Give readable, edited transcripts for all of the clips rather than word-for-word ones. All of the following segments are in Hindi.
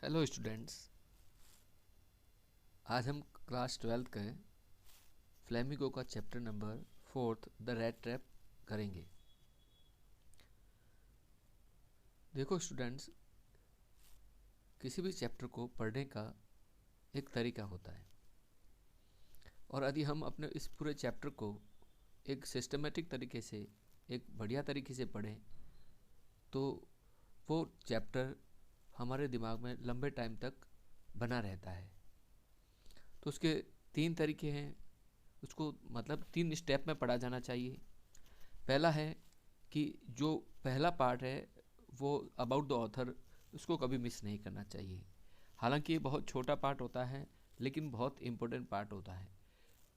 Hello students. आज हम क्लास 12th के फ्लेमिंगो का chapter number 4 the rat trap करेंगे। देखो स्टूडेंट्स, किसी भी चैप्टर को पढ़ने का एक तरीका होता है और यदि हम अपने इस पूरे चैप्टर को एक सिस्टमेटिक तरीके से, एक बढ़िया तरीके से पढ़ें तो वो चैप्टर हमारे दिमाग में लंबे टाइम तक बना रहता है। तो उसके 3 तरीके हैं, उसको मतलब 3 स्टेप में पढ़ा जाना चाहिए। पहला है कि जो पहला पार्ट है वो अबाउट द ऑथर, उसको कभी मिस नहीं करना चाहिए। हालांकि ये बहुत छोटा पार्ट होता है लेकिन बहुत इम्पोर्टेंट पार्ट होता है।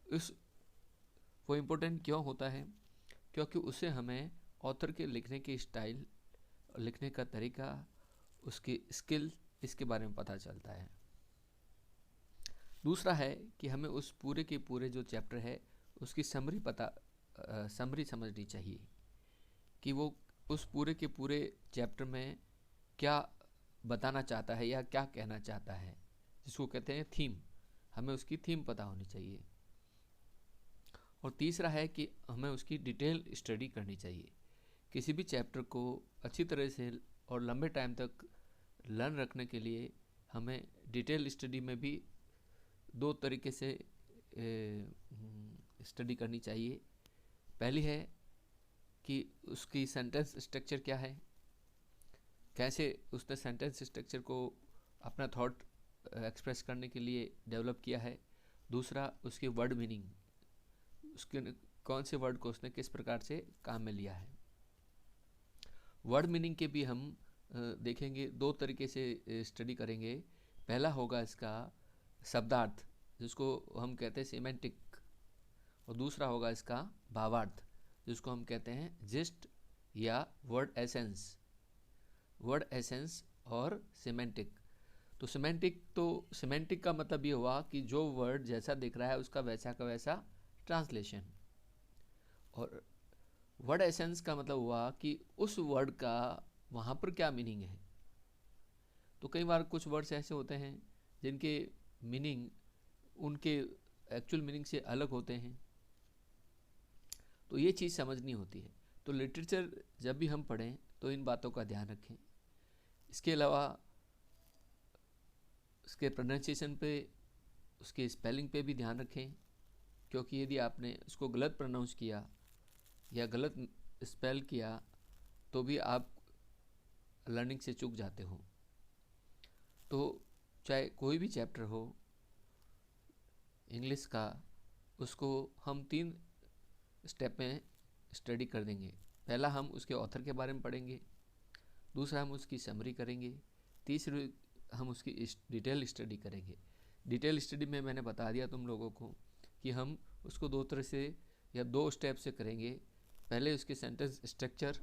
इस वो इम्पोर्टेंट क्यों होता है? क्योंकि उससे हमें ऑथर के लिखने की स्टाइल, लिखने का तरीका, उसकी स्किल, इसके बारे में पता चलता है। दूसरा है कि हमें उस पूरे के पूरे जो चैप्टर है उसकी समरी समझनी चाहिए कि वो उस पूरे के पूरे चैप्टर में क्या बताना चाहता है या क्या कहना चाहता है, जिसको कहते हैं थीम। हमें उसकी थीम पता होनी चाहिए। और तीसरा है कि हमें उसकी डिटेल स्टडी करनी चाहिए। किसी भी चैप्टर को अच्छी तरह से और लंबे टाइम तक लर्न रखने के लिए हमें डिटेल स्टडी में भी 2 तरीके से स्टडी करनी चाहिए। पहली है कि उसकी सेंटेंस स्ट्रक्चर क्या है, कैसे उसने सेंटेंस स्ट्रक्चर को अपना थॉट एक्सप्रेस करने के लिए डेवलप किया है। दूसरा, उसकी वर्ड मीनिंग, उसके कौन से वर्ड को उसने किस प्रकार से काम में लिया है। वर्ड मीनिंग के भी हम देखेंगे, 2 तरीके से स्टडी करेंगे। पहला होगा इसका शब्दार्थ, जिसको हम कहते हैं सिमेंटिक, और दूसरा होगा इसका भावार्थ, जिसको हम कहते हैं जिस्ट या वर्ड एसेंस। वर्ड एसेंस और सिमेंटिक। तो सिमेंटिक का मतलब ये हुआ कि जो वर्ड जैसा दिख रहा है उसका वैसा का वैसा ट्रांसलेशन। और वर्ड एसेंस का मतलब हुआ कि उस वर्ड का वहाँ पर क्या मीनिंग है। तो कई बार कुछ वर्ड्स ऐसे होते हैं जिनके मीनिंग उनके एक्चुअल मीनिंग से अलग होते हैं, तो ये चीज़ समझनी होती है। तो लिटरेचर जब भी हम पढ़ें तो इन बातों का ध्यान रखें। इसके अलावा उसके प्रोनाउंसिएशन पे, उसके स्पेलिंग पे भी ध्यान रखें, क्योंकि यदि आपने उसको गलत प्रोनाउंस किया या गलत स्पेल किया तो भी आप लर्निंग से चूक जाते हो। तो चाहे कोई भी चैप्टर हो इंग्लिश का, उसको हम 3 स्टेप में स्टडी कर देंगे। पहला, हम उसके ऑथर के बारे में पढ़ेंगे। दूसरा, हम उसकी समरी करेंगे। तीसरी, हम उसकी डिटेल स्टडी करेंगे। डिटेल स्टडी में मैंने बता दिया तुम लोगों को कि हम उसको 2 तरह से या 2 स्टेप से करेंगे। पहले उसके सेंटेंस स्ट्रक्चर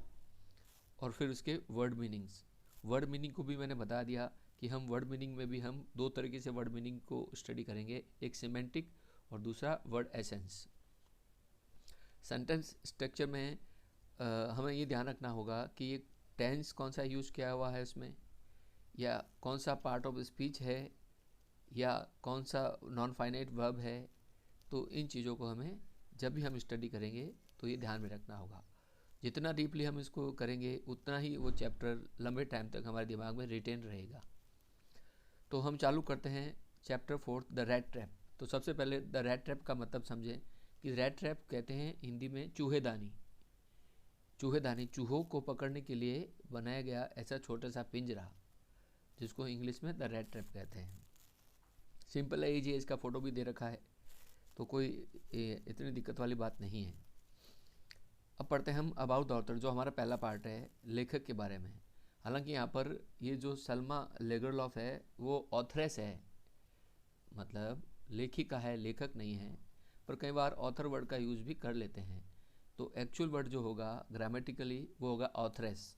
और फिर उसके वर्ड मीनिंग्स। वर्ड मीनिंग को भी मैंने बता दिया कि हम वर्ड मीनिंग में भी हम 2 तरीके से वर्ड मीनिंग को स्टडी करेंगे, एक सिमेंटिक और दूसरा वर्ड एसेंस। सेंटेंस स्ट्रक्चर में हमें ये ध्यान रखना होगा कि ये टेंस कौन सा यूज़ किया हुआ है उसमें, या कौन सा पार्ट ऑफ स्पीच है, या कौन सा नॉन फाइनाइट वर्ब है। तो इन चीज़ों को हमें जब भी हम स्टडी करेंगे तो ये ध्यान में रखना होगा। जितना डीपली हम इसको करेंगे उतना ही वो चैप्टर लंबे टाइम तक हमारे दिमाग में रिटेन रहेगा। तो हम चालू करते हैं चैप्टर 4 द रैट ट्रैप। तो सबसे पहले द रैट ट्रैप का मतलब समझें कि रैट ट्रैप कहते हैं हिंदी में चूहेदानी। चूहेदानी, चूहों को पकड़ने के लिए बनाया गया ऐसा छोटा सा पिंजरा, जिसको इंग्लिश में द रैट ट्रैप कहते हैं। सिंपल है, ये इसका फ़ोटो भी दे रखा है, तो कोई इतनी दिक्कत वाली बात नहीं है। अब पढ़ते हैं हम अबाउट द ऑथर, जो हमारा पहला पार्ट है लेखक के बारे में। हालांकि यहाँ पर ये जो सल्मा लेगरलॉफ है वो ऑथरेस है, मतलब लेखिका है, लेखक नहीं है। पर कई बार ऑथर वर्ड का यूज़ भी कर लेते हैं, तो एक्चुअल वर्ड जो होगा ग्रामेटिकली वो होगा ऑथरेस।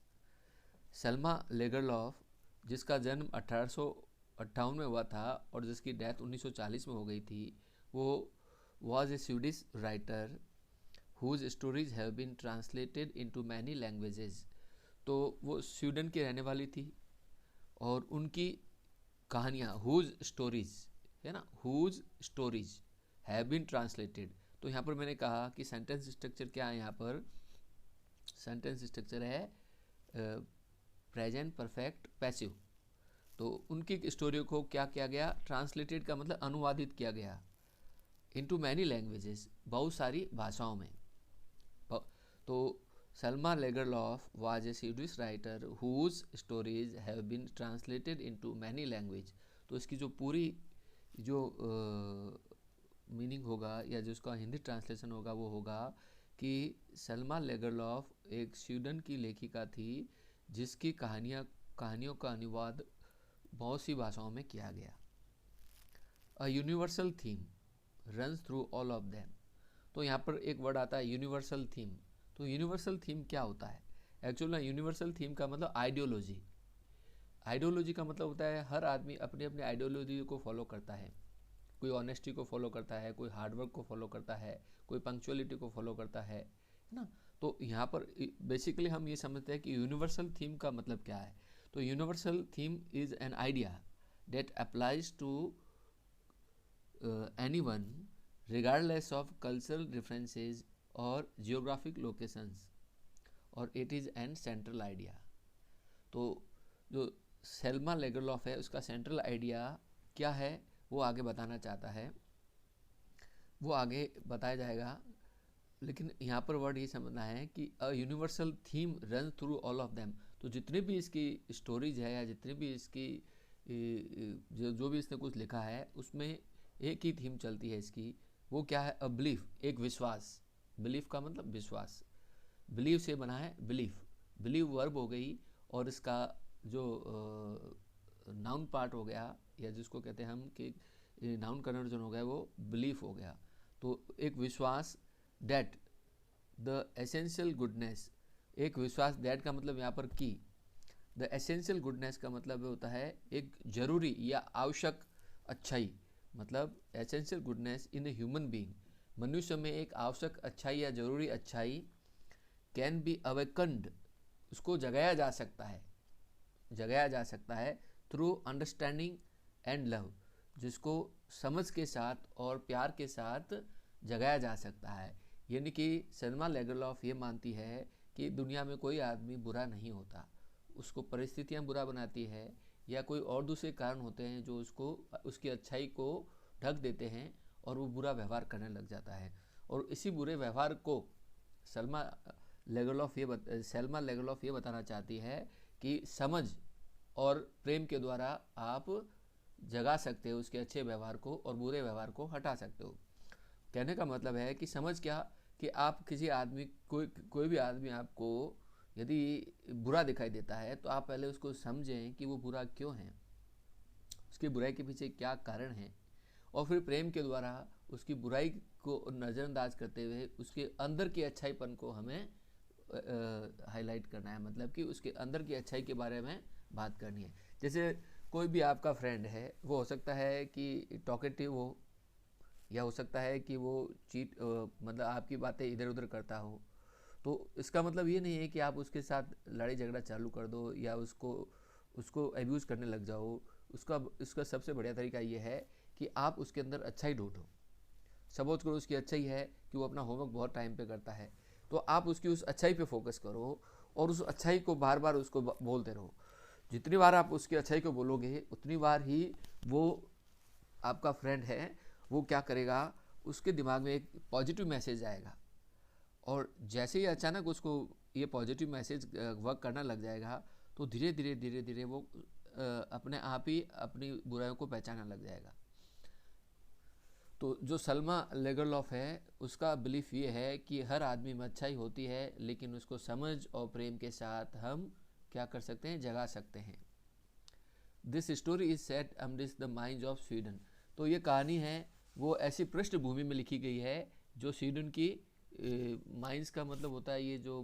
सल्मा लेगरलॉफ, जिसका जन्म 1858 में हुआ था और जिसकी डेथ 1940 में हो गई थी, वो was a Swedish writer whose stories have been translated into many languages. तो वो स्वीडन की रहने वाली थी और उनकी कहानियाँ, हुज स्टोरीज है ना, whose stories have been translated. तो यहाँ पर मैंने कहा कि सेंटेंस स्ट्रक्चर क्या है, यहाँ पर सेंटेंस स्ट्रक्चर है प्रेजेंट परफेक्ट पैसिव। तो उनकी स्टोरी को क्या किया गया, ट्रांसलेटेड का मतलब अनुवादित किया गया, इनटू मैनी लैंग्वेजेस, बहुत सारी भाषाओं में। तो Selma Lagerlof was a Swedish writer whose stories have been translated into many language. तो इसकी जो पूरी जो मीनिंग होगा या जो उसका हिंदी ट्रांसलेशन होगा वो होगा कि सल्मा लेगरलॉफ एक स्वीडन की लेखिका थी जिसकी कहानियों का अनुवाद बहुत सी भाषाओं में किया गया। A universal theme runs through all of them. तो यहाँ पर एक वर्ड आता है यूनिवर्सल थीम। तो यूनिवर्सल थीम क्या होता है, एक्चुअल में यूनिवर्सल थीम का मतलब आइडियोलॉजी। आइडियोलॉजी का मतलब होता है हर आदमी अपनी अपनी आइडियोलॉजी को फॉलो करता है। कोई ऑनेस्टी को फॉलो करता है, कोई हार्डवर्क को फॉलो करता है, कोई पंक्चुअलिटी को फॉलो करता है ना। तो यहाँ पर बेसिकली हम ये समझते हैं कि यूनिवर्सल थीम का मतलब क्या है। तो universal theme is an idea that applies to anyone regardless of cultural differences or geographic locations और it is an central idea। तो जो सेल्मा लेगरलॉफ है उसका सेंट्रल आइडिया क्या है वो आगे बताना चाहता है, वो आगे बताया जाएगा। लेकिन यहाँ पर वर्ड ये समझना है कि a universal theme run through all of them. तो जितने भी इसकी स्टोरीज है या जितने भी इसकी जो भी इसने कुछ लिखा है उसमें एक ही थीम चलती है इसकी, वो क्या है, अ बिलीफ, एक विश्वास। बिलीफ का मतलब विश्वास, बिलीव से बना है बिलीफ, बिलीव वर्ब हो गई और इसका जो नाउन पार्ट हो गया या जिसको कहते हैं हम कि नाउन कन्वर्जन हो गया वो बिलीफ हो गया। तो एक विश्वास, दैट द एसेंशियल गुडनेस, एक विश्वास, दैट का मतलब यहाँ पर की, द एसेंशियल गुडनेस का मतलब होता है एक जरूरी या आवश्यक अच्छाई, मतलब essential goodness in a human being, मनुष्य में एक आवश्यक अच्छाई या जरूरी अच्छाई, कैन बी अवेकन्ड, उसको जगाया जा सकता है, जगाया जा सकता है थ्रू अंडरस्टैंडिंग एंड लव, जिसको समझ के साथ और प्यार के साथ जगाया जा सकता है। यानी कि सल्मा लेगरलॉफ ये मानती है कि दुनिया में कोई आदमी बुरा नहीं होता, उसको परिस्थितियाँ बुरा बनाती है या कोई और दूसरे कारण होते हैं जो उसको उसकी अच्छाई को ढक देते हैं और वो बुरा व्यवहार करने लग जाता है। और इसी बुरे व्यवहार को सल्मा लेगरलॉफ ये बताना चाहती है कि समझ और प्रेम के द्वारा आप जगा सकते हो उसके अच्छे व्यवहार को और बुरे व्यवहार को हटा सकते हो। कहने का मतलब है कि समझ क्या, कि आप किसी आदमी कोई भी आदमी आपको यदि बुरा दिखाई देता है तो आप पहले उसको समझें कि वो बुरा क्यों है, उसकी बुराई के पीछे क्या कारण है, और फिर प्रेम के द्वारा उसकी बुराई को नज़रअंदाज करते हुए उसके अंदर की अच्छाईपन को हमें हाईलाइट करना है, मतलब कि उसके अंदर की अच्छाई के बारे में बात करनी है। जैसे कोई भी आपका फ्रेंड है, वो हो सकता है कि टॉकेटिव हो या हो सकता है कि वो मतलब आपकी बातें इधर उधर करता हो। तो इसका मतलब ये नहीं है कि आप उसके साथ लड़ाई झगड़ा चालू कर दो या उसको एब्यूज़ करने लग जाओ। उसका सबसे बढ़िया तरीका ये है कि आप उसके अंदर अच्छाई ढूंढो। सपोज करो उसकी अच्छाई है कि वो अपना होमवर्क बहुत टाइम पे करता है, तो आप उसकी उस अच्छाई पे फोकस करो और उस अच्छाई को बार बार उसको बोलते रहो। जितनी बार आप उसकी अच्छाई को बोलोगे उतनी बार ही वो आपका फ्रेंड है वो क्या करेगा, उसके दिमाग में एक पॉजिटिव मैसेज आएगा और जैसे ही अचानक उसको ये पॉजिटिव मैसेज वर्क करना लग जाएगा तो धीरे धीरे वो अपने आप ही अपनी बुराइयों को पहचानने लग जाएगा। तो जो सल्मा लेगरलॉफ है उसका बिलीफ ये है कि हर आदमी में अच्छाई होती है, लेकिन उसको समझ और प्रेम के साथ हम क्या कर सकते हैं, जगा सकते हैं। This story is set amidst the mines of Sweden. तो ये कहानी है वो ऐसी पृष्ठभूमि में लिखी गई है जो स्वीडन की माइंस का मतलब होता है ये जो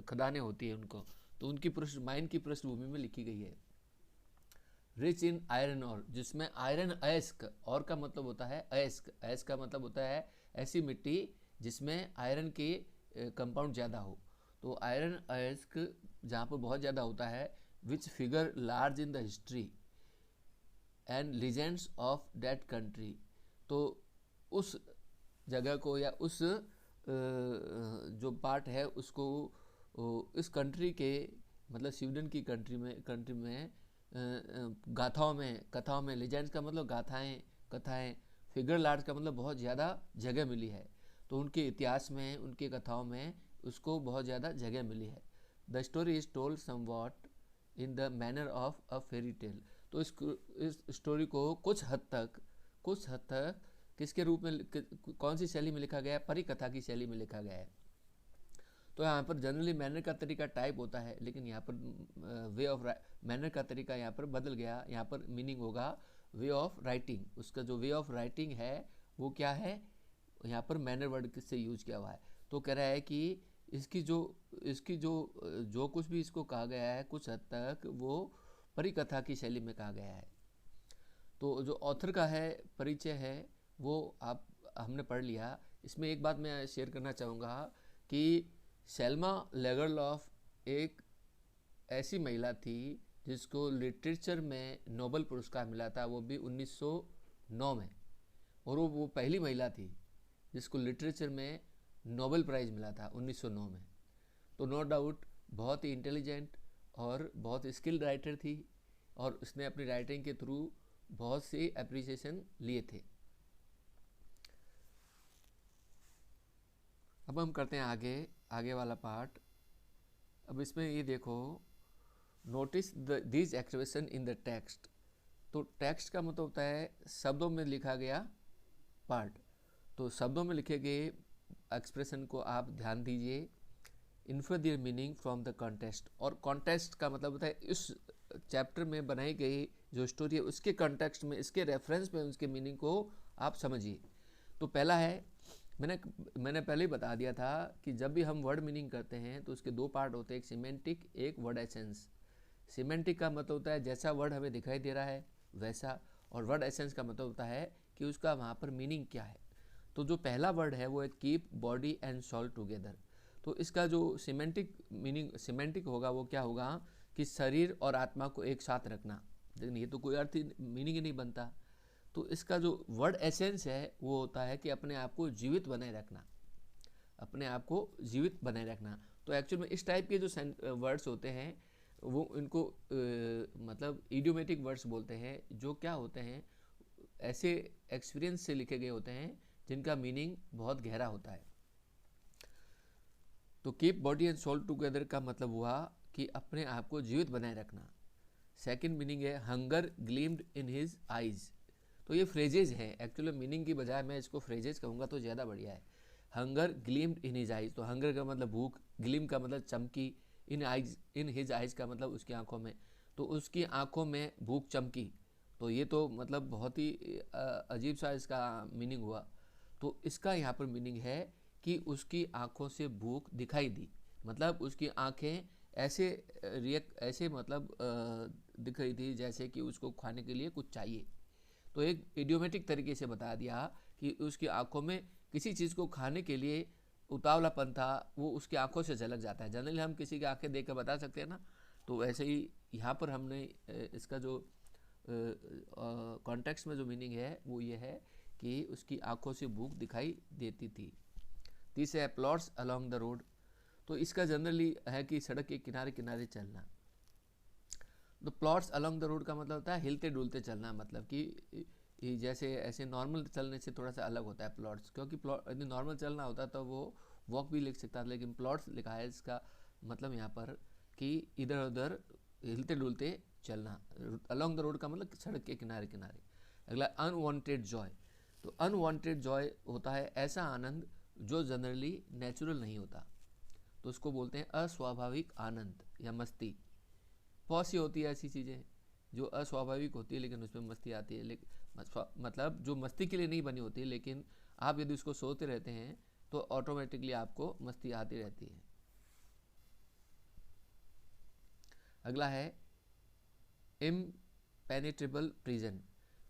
खदानें होती है उनको, तो उनकी माइन की पृष्ठभूमि में लिखी गई है। रिच इन आयरन और, जिसमें आयरन अयस्क, और का मतलब होता है अयस्क, अयस्क का मतलब होता है ऐसी मिट्टी जिसमें आयरन के कंपाउंड ज़्यादा हो। तो आयरन अयस्क जहाँ पर बहुत ज़्यादा होता है, which figure large in the history, and legends of that country. तो उस जगह को या उस जो पार्ट है उसको इस कंट्री के मतलब स्वीडन की कंट्री में कथाओं में लीजेंड्स का मतलब गाथाएं, कथाएं, फिगर लार्ज का मतलब बहुत ज़्यादा जगह मिली है। तो उनके इतिहास में, उनके कथाओं में उसको बहुत ज़्यादा जगह मिली है। The story is told somewhat in the manner of a fairy tale. तो इस स्टोरी को कुछ हद तक किसके रूप में, कौन सी शैली में लिखा गया है? परी कथा की शैली में लिखा गया है। तो यहाँ पर जनरली मैनर का तरीका टाइप होता है, लेकिन यहाँ पर वे ऑफ मैनर का तरीका यहाँ पर बदल गया। यहाँ पर मीनिंग होगा वे ऑफ राइटिंग। उसका जो वे ऑफ राइटिंग है वो क्या है? यहाँ पर मैनर वर्ड से यूज किया हुआ है। तो कह रहा है कि इसकी जो कुछ भी इसको कहा गया है कुछ हद तक वो परिकथा की शैली में कहा गया है। तो जो ऑथर का है परिचय है वो हमने पढ़ लिया। इसमें एक बात मैं शेयर करना चाहूँगा कि सेल्मा लेगरलॉफ एक ऐसी महिला थी जिसको लिटरेचर में नोबेल पुरस्कार मिला था, वो भी 1909 में। और वो पहली महिला थी जिसको लिटरेचर में नोबेल प्राइज़ मिला था 1909 में। तो नो डाउट बहुत ही इंटेलिजेंट और बहुत स्किल्ड राइटर थी, और उसने अपनी राइटिंग के थ्रू बहुत से अप्रिसिएशन लिए थे। अब हम करते हैं आगे वाला पार्ट। अब इसमें ये देखो, notice these expression in the text. तो टेक्स्ट का मतलब होता है शब्दों में लिखा गया पार्ट। तो शब्दों में लिखे गए एक्सप्रेशन को आप ध्यान दीजिए। Infer their meaning from the context. और कॉन्टेक्स्ट का मतलब होता है इस चैप्टर में बनाई गई जो स्टोरी है उसके कॉन्टेक्स्ट में, इसके रेफरेंस में उसके मीनिंग को आप समझिए। तो पहला है, मैंने पहले ही बता दिया था कि जब भी हम वर्ड मीनिंग करते हैं तो उसके दो पार्ट होते हैं, एक सिमेंटिक, एक वर्ड एसेंस। सिमेंटिक का मतलब होता है जैसा वर्ड हमें दिखाई दे रहा है वैसा, और वर्ड एसेंस का मतलब होता है कि उसका वहाँ पर मीनिंग क्या है। तो जो पहला वर्ड है वो है keep body and soul together. तो इसका जो सिमेंटिक होगा वो क्या होगा कि शरीर और आत्मा को एक साथ रखना। लेकिन ये तो कोई अर्थ मीनिंग ही नहीं बनता। तो इसका जो वर्ड एसेंस है वो होता है कि अपने आप को जीवित बनाए रखना, अपने आप को जीवित बनाए रखना। तो एक्चुअल में इस टाइप के जो वर्ड्स होते हैं वो इनको मतलब इडियोमेटिक वर्ड्स बोलते हैं, जो क्या होते हैं ऐसे एक्सपीरियंस से लिखे गए होते हैं जिनका मीनिंग बहुत गहरा होता है। तो keep body and soul together का मतलब हुआ कि अपने आप को जीवित बनाए रखना। सेकंड मीनिंग है hunger gleamed in his eyes. तो ये फ्रेजेज हैं, एक्चुअली मीनिंग की बजाय मैं इसको फ्रेजेज कहूँगा तो ज़्यादा बढ़िया है। Hunger gleamed in his eyes, तो हंगर का मतलब भूख, ग्लीम का मतलब चमकी, इन हिज आइज का मतलब उसकी आंखों में, तो उसकी आंखों में भूख चमकी। तो ये तो मतलब बहुत ही अजीब सा इसका मीनिंग हुआ। तो इसका यहाँ पर मीनिंग है कि उसकी आंखों से भूख दिखाई दी, मतलब उसकी आंखें ऐसे मतलब दिख रही थी जैसे कि उसको खाने के लिए कुछ चाहिए। तो एक इडियोमेटिक तरीके से बता दिया कि उसकी आंखों में किसी चीज़ को खाने के लिए उतावलापन था, वो उसकी आंखों से झलक जाता है। जनरली हम किसी की आंखें देख कर बता सकते हैं ना, तो वैसे ही यहाँ पर हमने इसका जो कॉन्टेक्स्ट में जो मीनिंग है वो ये है कि उसकी आंखों से भूख दिखाई देती थी। तीसरा है प्लॉट्स अलोंग द रोड। तो इसका जनरली है कि सड़क के किनारे किनारे चलना। तो प्लॉट्स अलोंग द रोड का मतलब होता है हिलते डुलते चलना, मतलब कि जैसे ऐसे नॉर्मल चलने से थोड़ा सा अलग होता है प्लॉट्स, क्योंकि यदि नॉर्मल चलना होता तो वो वॉक भी लिख सकता, लेकिन प्लॉट्स लिखा है। इसका मतलब यहाँ पर कि इधर उधर हिलते डुलते चलना। अलोंग द रोड का मतलब सड़क के किनारे किनारे। अगला अनवांटेड जॉय। तो अनवांटेड जॉय होता है ऐसा आनंद जो जनरली नेचुरल नहीं होता, तो उसको बोलते हैं अस्वाभाविक आनंद या मस्ती। बहुत सी होती है ऐसी चीज़ें जो अस्वाभाविक होती है लेकिन उसमें मस्ती आती है, लेकिन मतलब जो मस्ती के लिए नहीं बनी होती, लेकिन आप यदि उसको सोचते रहते हैं तो ऑटोमेटिकली आपको मस्ती आती रहती है। अगला है इम्पेनिट्रेबल प्रिजन।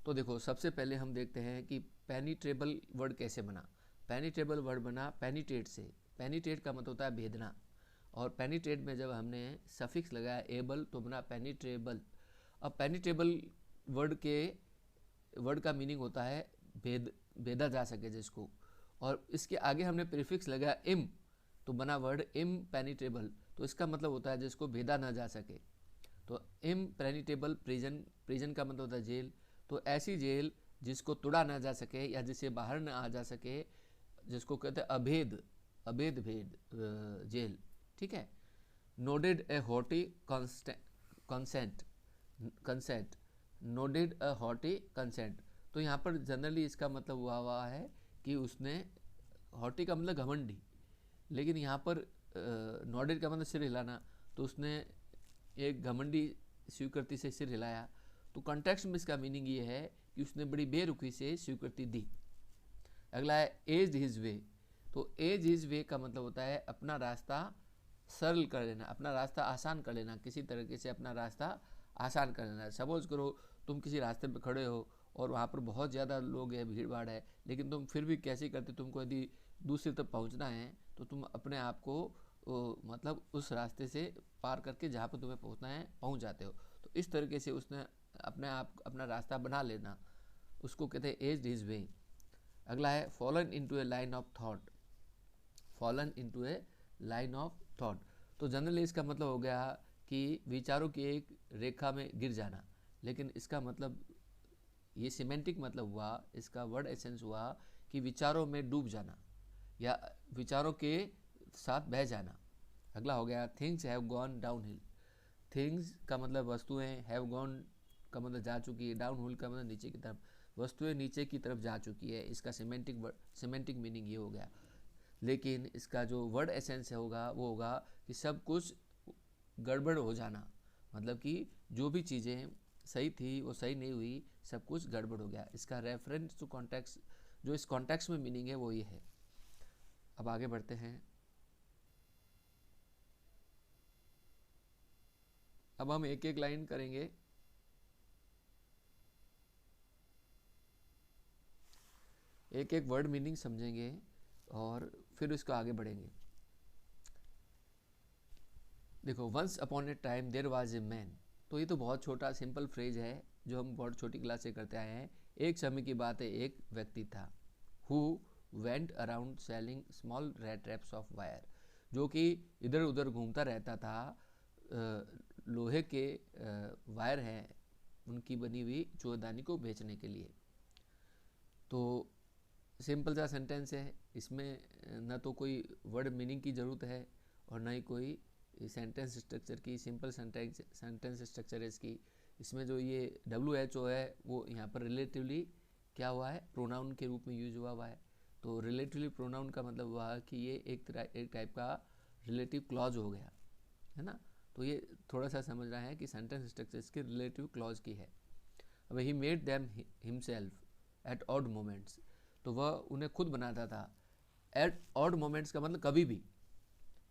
तो देखो सबसे पहले हम देखते हैं कि पेनिट्रेबल वर्ड कैसे बना। पेनिट्रेबल वर्ड बना पेनिट्रेट से। पेनिट्रेट का मतलब होता है भेदना, और पेनिट्रेट में जब हमने सफिक्स लगाया एबल तो बना पेनिट्रेबल। अब पेनिट्रेबल वर्ड के वर्ड का मीनिंग होता है भेदा जा सके जिसको, और इसके आगे हमने प्रीफिक्स लगाया इम, तो बना वर्ड इम्पेनिट्रेबल, तो इसका मतलब होता है जिसको भेदा ना जा सके। तो इम्पेनिट्रेबल प्रिजन, प्रिजन का मतलब होता है जेल, तो ऐसी जेल जिसको तोड़ा ना जा सके या जिसे बाहर ना आ जा सके, जिसको कहते हैं अभेद, अभेद भेद जेल, ठीक है। नोडेड ए हॉटी कंसेंट, कंसेंट, नोडेड अ हॉटी कंसेंट, तो यहाँ पर जनरली इसका मतलब हुआ है कि उसने, हॉटी का मतलब घमंडी, लेकिन यहाँ पर नोडेड का मतलब सिर हिलाना, तो उसने एक घमंडी स्वीकृति से सिर हिलाया। तो कॉन्टेक्स्ट में इसका मीनिंग ये है कि उसने बड़ी बेरुखी से स्वीकृति दी। अगला है एज हिज वे, तो एज हिज वे का मतलब होता है अपना रास्ता सरल कर लेना, अपना रास्ता आसान कर लेना, किसी तरीके से अपना रास्ता आसान कर लेना। सपोज करो तुम किसी रास्ते पे खड़े हो और वहाँ पर बहुत ज़्यादा लोग हैं, भीड़ भाड़ है, लेकिन तुम फिर भी कैसे करते, तुमको यदि दूसरी तरफ पहुँचना है तो तुम अपने आप को मतलब उस रास्ते से पार करके जहाँ पर तुम्हें पहुँचना है पहुँच जाते हो। तो इस तरीके से उसने अपने आप अपना रास्ता बना लेना, उसको कहते हैं एज हिज वे। अगला है fallen into A line of thought, fallen into A line of thought, तो जनरली इसका मतलब हो गया कि विचारों की एक रेखा में गिर जाना, लेकिन इसका मतलब ये सिमेंटिक मतलब हुआ, इसका वर्ड एसेंस हुआ कि विचारों में डूब जाना या विचारों के साथ बह जाना। अगला हो गया things have gone down hill, things का मतलब वस्तुएं, हैव गॉन का मतलब जा चुकी है, डाउन हिल का मतलब नीचे की तरफ, वस्तुएं नीचे की तरफ जा चुकी है, इसका सिमेंटिक मीनिंग ये हो गया। लेकिन इसका जो वर्ड एसेंस होगा वो होगा कि सब कुछ गड़बड़ हो जाना, मतलब कि जो भी चीज़ें सही थी वो सही नहीं हुई, सब कुछ गड़बड़ हो गया। इसका रेफरेंस टू कॉन्टेक्स्ट, जो इस कॉन्टेक्स्ट में मीनिंग है वो ये है। अब आगे बढ़ते हैं। अब हम एक एक लाइन करेंगे। एक एक वर्ड मीनिंग समझेंगे और फिर इसको आगे बढ़ेंगे। देखो, once upon a time there was a man, तो ये तो बहुत छोटा सिंपल फ्रेज है जो हम बहुत छोटी क्लास से करते आए हैं। एक समय की बात है, एक व्यक्ति था, who went around selling small red traps of wire, जो कि इधर उधर घूमता रहता था लोहे के वायर हैं उनकी बनी हुई चूड़ादानी को बेचने के लिए। तो सिंपल सा सेंटेंस है, इसमें न तो कोई वर्ड मीनिंग की ज़रूरत है और न ही कोई सेंटेंस स्ट्रक्चर की, सिंपल सेंटेंस स्ट्रक्चर है इसकी। इसमें जो ये WHO है वो यहाँ पर रिलेटिवली क्या हुआ है, प्रोनाउन के रूप में यूज हुआ है। तो रिलेटिवली प्रोनाउन का मतलब हुआ कि ये एक टाइप का रिलेटिव क्लॉज हो गया, है ना। तो ये थोड़ा सा समझ रहा है कि सेंटेंस स्ट्रक्चर इसके रिलेटिव क्लॉज की है। अब he made them himself at odd moments, तो वह उन्हें खुद बनाता था। एट ऑड मोमेंट्स का मतलब कभी भी,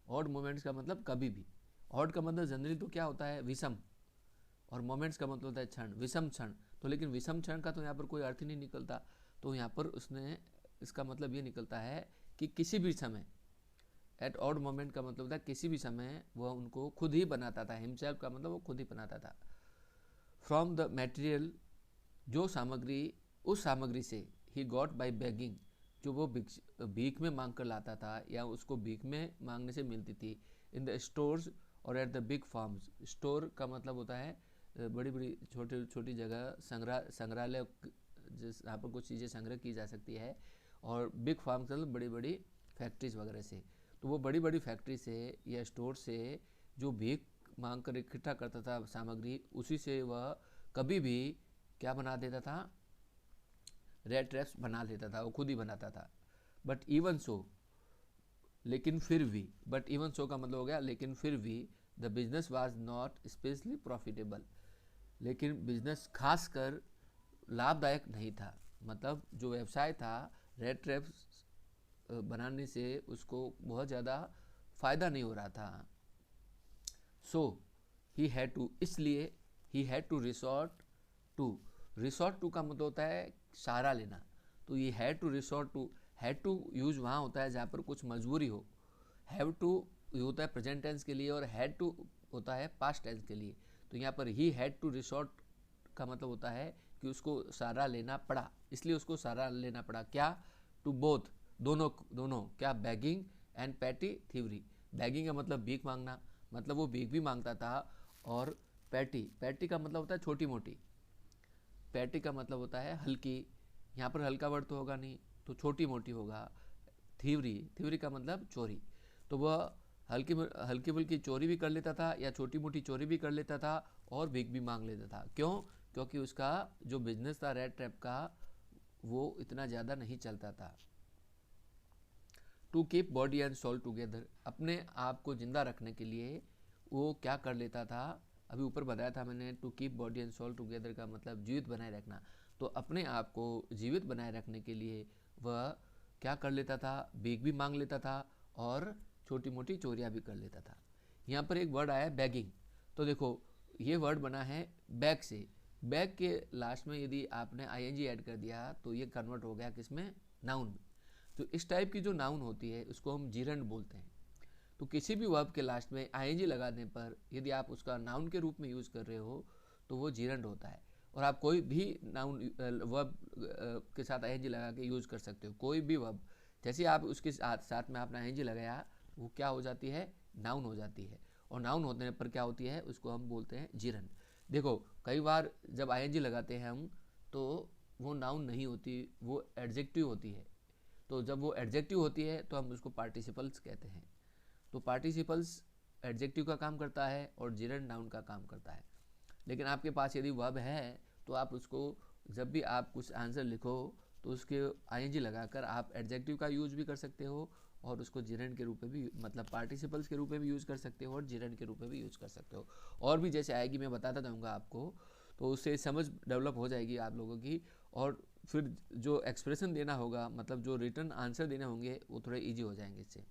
ऑड मोमेंट्स का मतलब कभी भी, ऑड का मतलब जनरली तो क्या होता है, विषम, और मोमेंट्स का मतलब होता है क्षण, विषम क्षण। तो लेकिन विषम क्षण का तो यहाँ पर कोई अर्थ ही नहीं निकलता, तो यहाँ पर उसने इसका मतलब ये निकलता है कि किसी भी समय, एट ऑड मोमेंट का मतलब होता है किसी भी समय वह उनको खुद ही बनाता था। हिमसेल्फ का मतलब वो खुद ही बनाता था। फ्रॉम द मटेरियल, जो सामग्री, उस सामग्री से, ही गॉट बाय बेगिंग, जो वो भीख में मांग कर लाता था या उसको भीख में मांगने से मिलती थी। इन द स्टोर्स और at the big farms, store का मतलब होता है बड़ी बड़ी छोटी छोटी जगह, संग्रहालय जहाँ पर कुछ चीज़ें संग्रह की जा सकती है, और बिग फार्म्स मतलब बड़ी बड़ी फैक्ट्रीज वगैरह से। तो वो बड़ी बड़ी फैक्ट्री से या स्टोर से जो भीख मांग कर इकट्ठा करता था सामग्री, उसी से वह कभी भी क्या बना देता था, रेड ट्रैप्स बना लेता था, वो खुद ही बनाता था। बट इवन सो, लेकिन फिर भी, बट इवन सो का मतलब हो गया लेकिन फिर भी, the business was not specially profitable, लेकिन बिजनेस खासकर लाभदायक नहीं था। मतलब जो व्यवसाय था रेड ट्रैप्स बनाने से उसको बहुत ज़्यादा फ़ायदा नहीं हो रहा था। सो ही हैड टू, इसलिए he had to resort to, resort to का मतलब होता है सहारा लेना। तो ये had to resort to, had to use वहाँ होता है जहाँ पर कुछ मजबूरी हो, हैव टू होता है प्रेजेंट टेंस के लिए और हैड टू होता है पास्ट टेंस के लिए। तो यहाँ पर ही हैड टू रिसॉर्ट का मतलब होता है कि उसको सहारा लेना पड़ा, इसलिए उसको सहारा लेना पड़ा। क्या? टू बोथ, दोनों दोनों क्या? Begging and petty thievery. Begging का मतलब भीख मांगना, मतलब वो भीख भी मांगता था, और पैटी, पैटी का मतलब होता है छोटी मोटी, पैटी का मतलब होता है हल्की, यहाँ पर हल्का वर्ड तो होगा नहीं, तो छोटी मोटी होगा। थीवरी, थीवरी का मतलब चोरी, तो वह हल्की हल्की फुल्की चोरी भी कर लेता था या छोटी मोटी चोरी भी कर लेता था और भीख भी मांग लेता था। क्यों? क्योंकि उसका जो बिजनेस था रेड ट्रैप का वो इतना ज़्यादा नहीं चलता था। To keep body and soul together, अपने आप को जिंदा रखने के लिए वो क्या कर लेता था, अभी ऊपर बताया था मैंने, to keep body and soul together का मतलब जीवित बनाए रखना। तो अपने आप को जीवित बनाए रखने के लिए वह क्या कर लेता था, भीख भी मांग लेता था और छोटी मोटी चोरियां भी कर लेता था। यहाँ पर एक वर्ड आया है बैगिंग, तो देखो ये वर्ड बना है बैग से, बैग के लास्ट में यदि आपने आईएनजी ऐड कर दिया तो ये कन्वर्ट हो गया किसमें? नाउन में। तो इस टाइप की जो नाउन होती है उसको हम जीरंड बोलते हैं। तो किसी भी वर्ब के लास्ट में आईएनजी लगाने पर यदि आप उसका नाउन के रूप में यूज़ कर रहे हो तो वो जीरंड होता है। और आप कोई भी नाउन वर्ब के साथ आईएनजी लगा के यूज़ कर सकते हो, कोई भी वर्ब, जैसे आप उसके साथ में आपने आईएनजी लगाया वो क्या हो जाती है? नाउन हो जाती है। और नाउन होने पर क्या होती है? उसको हम बोलते हैं जीरंड। देखो कई बार जब आईएनजी लगाते हैं हम तो वो नाउन नहीं होती, वो एडजेक्टिव होती है। तो जब वो एडजेक्टिव होती है तो हम उसको पार्टिसिपल्स कहते हैं। तो पार्टिसिपल्स एडजेक्टिव का काम करता है और जीरंड नाउन का काम करता है। लेकिन आपके पास यदि वर्ब है तो आप उसको जब भी आप कुछ आंसर लिखो तो उसके आईएनजी लगाकर आप एडजेक्टिव का यूज भी कर सकते हो और उसको जीरंड के रूप में भी, मतलब पार्टिसिपल्स के रूप में भी यूज़ कर सकते हो और जीरंड के रूप में भी यूज़ कर सकते हो। और भी जैसे आएगी मैं बताता जाऊँगा आपको, तो उससे समझ डेवलप हो जाएगी आप लोगों की। और फिर जो एक्सप्रेशन देना होगा, मतलब जो रिटर्न आंसर देने होंगे वो थोड़े ईजी हो जाएंगे इससे।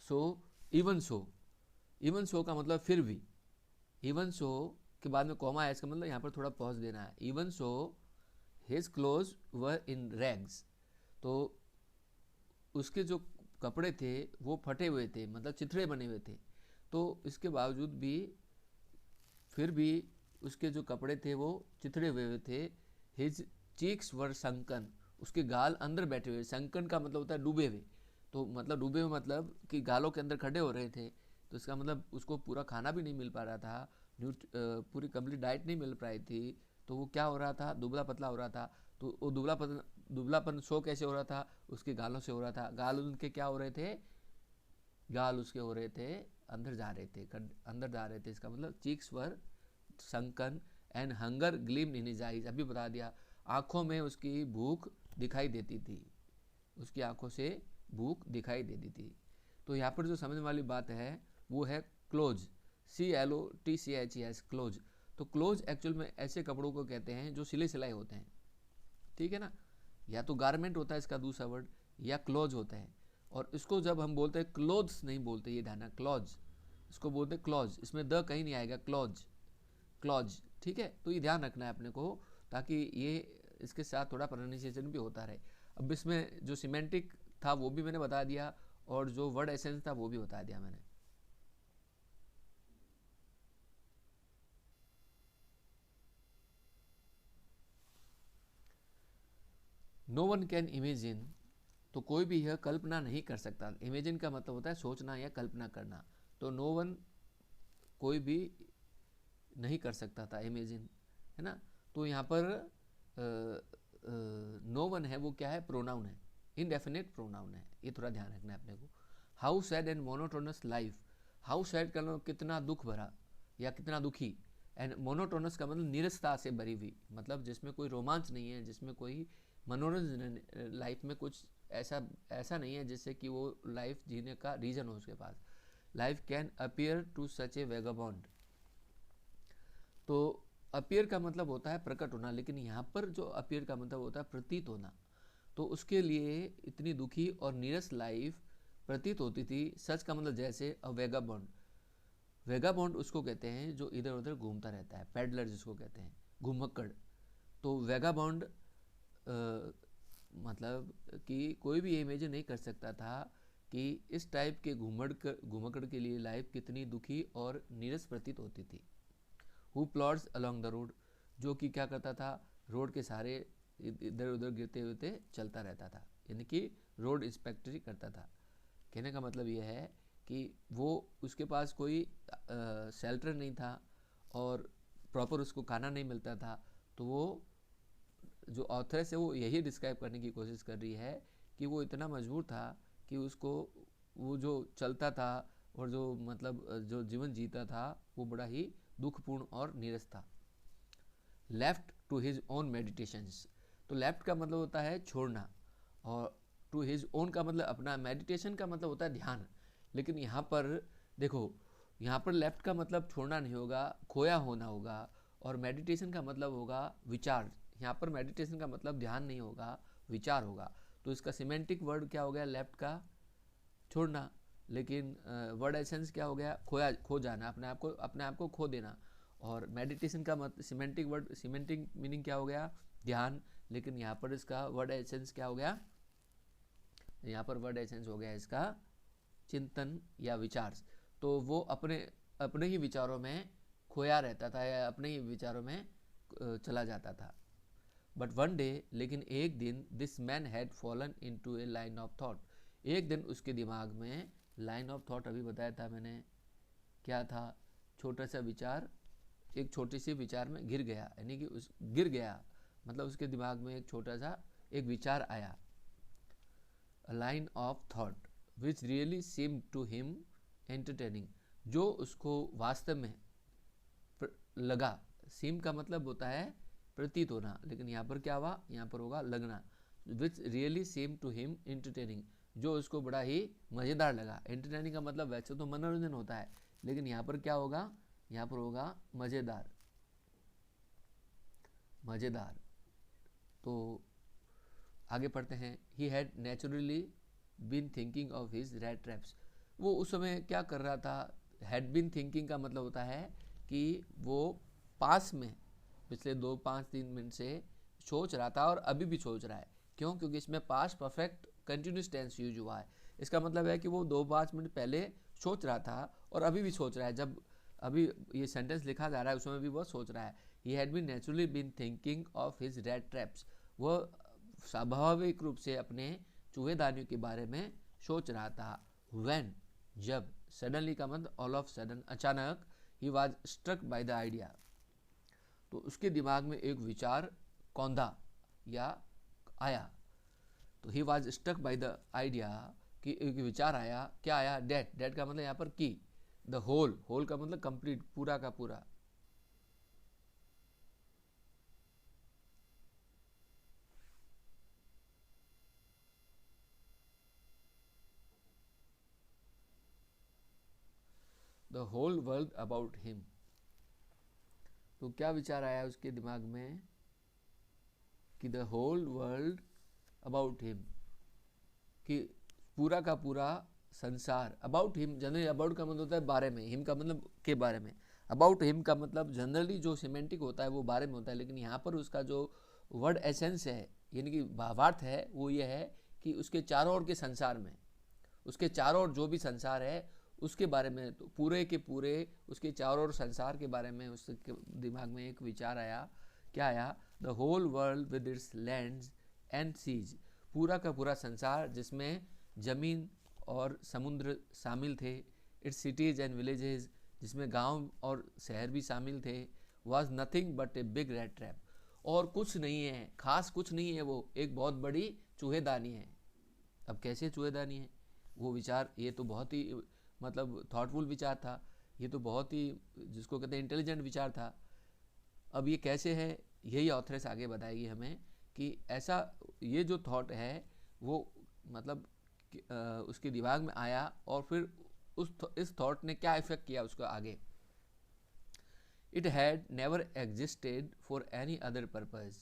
So even so, even so का मतलब फिर भी, इवन सो के बाद में कॉमा है, इसका मतलब यहाँ पर थोड़ा पॉज देना है। इवन सो हिज क्लोज वर इन रैग्स, तो उसके जो कपड़े थे वो फटे हुए थे, मतलब चिथड़े बने हुए थे। तो इसके बावजूद भी, फिर भी उसके जो कपड़े थे वो चिथड़े हुए थे। हिज चीक्स वर संकन, उसके गाल अंदर बैठे हुए, संकन का मतलब होता है डूबे हुए। तो मतलब डूबे हुए मतलब कि गालों के अंदर खड़े हो रहे थे, तो इसका मतलब उसको पूरा खाना भी नहीं मिल पा रहा था, पूरी कंप्लीट डाइट नहीं मिल पाई थी। तो वो क्या हो रहा था? दुबला पतला हो रहा था। तो वो दुबलापन शो कैसे हो रहा था? उसके गालों से हो रहा था। गाल उनके क्या हो रहे थे? गाल उसके हो रहे थे अंदर जा रहे थे, अंदर जा रहे थे। इसका मतलब cheeks were sunken and hunger gleamed in his eyes, अभी बता दिया। आंखों में उसकी भूख दिखाई देती थी, उसकी आंखों से भूख दिखाई देती थी। तो यहाँ पर जो समझने वाली बात है वो है क्लोज, CLOTCHES, क्लोज। तो क्लोज एक्चुअल में ऐसे कपड़ों को कहते हैं जो सिले सिलाए होते हैं, ठीक है ना। या तो गारमेंट होता है इसका दूसरा वर्ड, या क्लोज होता है। और इसको जब हम बोलते हैं क्लोथ्स नहीं बोलते, ये ध्यान, क्लॉज, इसको बोलते हैं क्लॉज, इसमें द कहीं नहीं आएगा, क्लॉज, क्लॉज, ठीक है। तो ये ध्यान रखना है अपने को, ताकि ये इसके साथ थोड़ा प्रोनाउंसिएशन भी होता रहे। अब इसमें जो सिमेंटिक था वो भी मैंने बता दिया और जो वर्ड एसेंस था वो भी बता दिया मैंने। नो वन कैन इमेजिन, तो कोई भी यह कल्पना नहीं कर सकता। इमेजिन का मतलब होता है सोचना या कल्पना करना। तो नो वन, कोई भी नहीं कर सकता था इमेजिन, है ना। तो यहाँ पर नो वन है वो क्या है? प्रोनाउन है, इनडेफिनेट प्रोनाउन है, ये थोड़ा ध्यान रखना है अपने को। How sad and monotonous life, how sad का मतलब कितना दुख भरा या कितना दुखी, एंड मोनोटोनस का मतलब नीरसता से भरी हुई, मतलब जिसमें कोई रोमांच नहीं है, जिसमें कोई मनोरंजन, लाइफ में कुछ ऐसा ऐसा नहीं है जिससे कि वो लाइफ जीने का रीजन हो उसके पास। Life can appear to such a vagabond, तो अपियर का मतलब होता है प्रकट होना, लेकिन यहाँ पर जो अपियर का मतलब होता है प्रतीत होना। तो उसके लिए इतनी दुखी और नीरस लाइफ प्रतीत होती थी। सच का मतलब जैसे अ वेगाबॉन्ड, वेगाबॉन्ड उसको कहते हैं जो इधर उधर घूमता रहता है, पैडलर जिसको कहते हैं, घुमक्कड़। तो वेगाबॉन्ड मतलब कि कोई भी इमेजिन नहीं कर सकता था कि इस टाइप के घुमक्कड़ के लिए लाइफ कितनी दुखी और नीरस प्रतीत होती थी। हु प्लॉड्स अलॉन्ग द रोड, जो कि क्या करता था, रोड के सहारे इधर उधर गिरते हुए चलता रहता था, यानी कि रोड इंस्पेक्टरी करता था। कहने का मतलब ये है कि वो उसके पास कोई शेल्टर नहीं था और प्रॉपर उसको खाना नहीं मिलता था। तो वो जो ऑथर है वो यही डिस्क्राइब करने की कोशिश कर रही है कि वो इतना मजबूर था कि उसको वो जो चलता था और जो मतलब जो जीवन जीता था वो बड़ा ही दुखपूर्ण और नीरस था। Left to his own meditations, तो लेफ्ट का मतलब होता है छोड़ना और टू हिज ओन का मतलब अपना, मेडिटेशन का मतलब होता है ध्यान। लेकिन यहाँ पर देखो, यहाँ पर लेफ्ट का मतलब छोड़ना नहीं होगा, खोया होना होगा, और मेडिटेशन का मतलब होगा विचार। यहाँ पर मेडिटेशन का मतलब ध्यान नहीं होगा, विचार होगा। तो इसका सिमेंटिक वर्ड क्या हो गया, लेफ्ट का छोड़ना, लेकिन वर्ड एसेंस क्या हो गया, खोया, खो जाना, अपने आप को खो देना। और मेडिटेशन का मतलब सिमेंटिक वर्ड, सिमेंटिक मीनिंग क्या हो गया, ध्यान, लेकिन यहाँ पर इसका वर्ड एसेंस क्या हो गया, यहाँ पर वर्ड एसेंस हो गया इसका चिंतन या विचार। तो वो अपने अपने ही विचारों में खोया रहता था या अपने ही विचारों में चला जाता था। बट वन डे, लेकिन एक दिन, this man had fallen into A line of thought, एक दिन उसके दिमाग में लाइन ऑफ थॉट, अभी बताया था मैंने क्या था, छोटा सा विचार एक छोटी सी विचार में गिर गया, यानी कि उस गिर गया मतलब उसके दिमाग में एक छोटा सा एक विचार आया। A line of thought which really seemed to him entertaining, जो उसको वास्तव में लगा। सीम का मतलब होता है प्रतीत होना, लेकिन यहाँ पर क्या हुआ, यहाँ पर होगा लगना। Which really seem to him entertaining, जो उसको बड़ा ही मज़ेदार लगा। एंटरटेनिंग का मतलब वैसे तो मनोरंजन होता है, लेकिन यहाँ पर क्या होगा, यहाँ पर होगा मज़ेदार, मज़ेदार। तो आगे पढ़ते हैं। He had naturally been thinking of his rat traps, वो उस समय क्या कर रहा था, हैड बीन थिंकिंग का मतलब होता है कि वो पास में पिछले 2-5-3 मिनट से सोच रहा था और अभी भी सोच रहा है। क्यों, क्योंकि इसमें past perfect continuous tense use हुआ है। इसका मतलब है कि वो 2-5 मिनट पहले सोच रहा था और अभी भी सोच रहा है। जब अभी ये सेंटेंस लिखा जा रहा है उसमें भी वो सोच रहा है। He had been naturally been thinking of his rat traps, वो स्वाभाविक रूप से अपने चूहेदानियों के बारे में सोच रहा था। व्हेन, जब, सडनली का मतलब ऑल ऑफ सडन, अचानक, he was struck by the idea, तो उसके दिमाग में एक विचार कौंधा या आया। तो he was struck by the idea, कि एक विचार आया, क्या आया, डेट, डेट का मतलब यहाँ पर की, द होल, होल का मतलब कंप्लीट, पूरा का पूरा, the whole world about him. तो क्या विचार आया उसके दिमाग में कि the whole world about him, कि पूरा का पूरा संसार, अबाउट हिम, जनरली अबाउट का मतलब होता है बारे में, हिम का मतलब के बारे में, अबाउट हिम का मतलब जनरली जो सिमेंटिक होता है वो बारे में होता है, लेकिन यहाँ पर उसका जो वर्ड एसेंस है यानी कि भावार्थ है वो ये है कि उसके चारों ओर के संसार में, उसके चारों ओर जो भी संसार है उसके बारे में, तो पूरे के पूरे उसके चारों ओर संसार के बारे में उसके दिमाग में एक विचार आया। क्या आया, the whole world with its lands and seas, पूरा का पूरा संसार जिसमें जमीन और समुद्र शामिल थे, इट्स सिटीज़ एंड विलेजेस, जिसमें गांव और शहर भी शामिल थे, was nothing but a big rat trap, और कुछ नहीं है, खास कुछ नहीं है, वो एक बहुत बड़ी चूहेदानी है। अब कैसे चूहेदानी है वो विचार, ये तो बहुत ही मतलब थॉटफुल विचार था, ये तो बहुत ही जिसको कहते हैं इंटेलिजेंट विचार था। अब ये कैसे है, यही ऑथरेस आगे बताएगी हमें कि ऐसा ये जो थॉट है वो मतलब उसके दिमाग में आया और फिर इस थॉट ने क्या इफेक्ट किया उसको आगे। It had never existed for any other purpose,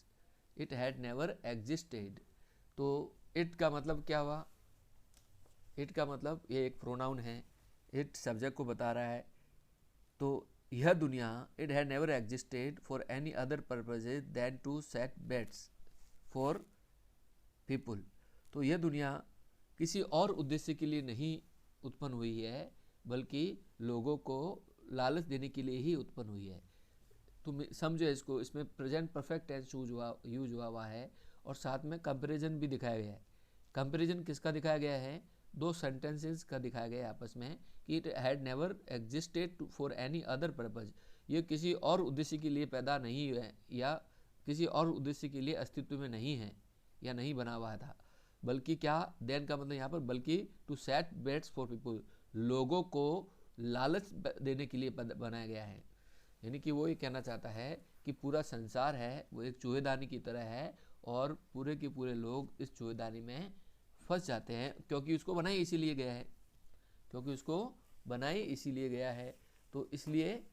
it had never existed, तो इट का मतलब क्या हुआ, इट का मतलब ये एक प्रोनाउन है, इट सब्जेक्ट को बता रहा है। तो यह दुनिया, it had never existed for any other purposes than to set baits for people, तो यह दुनिया किसी और उद्देश्य के लिए नहीं उत्पन्न हुई है बल्कि लोगों को लालच देने के लिए ही उत्पन्न हुई है। तुम समझो इसको, इसमें प्रेजेंट परफेक्ट टेंस यूज हुआ है और साथ में कंपैरिजन भी दिखाया गया है। कंपैरिजन किसका दिखाया गया है? दो सेंटेंसेस का दिखाया गया है आपस में कि it had never existed for any other purpose, ये किसी और उद्देश्य के लिए पैदा नहीं है या किसी और उद्देश्य के लिए अस्तित्व में नहीं है या नहीं बना हुआ था, बल्कि क्या, देन का मतलब यहाँ पर बल्कि to set baits for people, लोगों को लालच देने के लिए बनाया गया है। यानी कि वो ये कहना चाहता है कि पूरा संसार है वो एक चूहेदानी की तरह है और पूरे के पूरे लोग इस चूहेदानी में फंस जाते हैं, क्योंकि उसको बनाई इसीलिए गया है, क्योंकि उसको बनाई इसीलिए गया है। तो इसलिए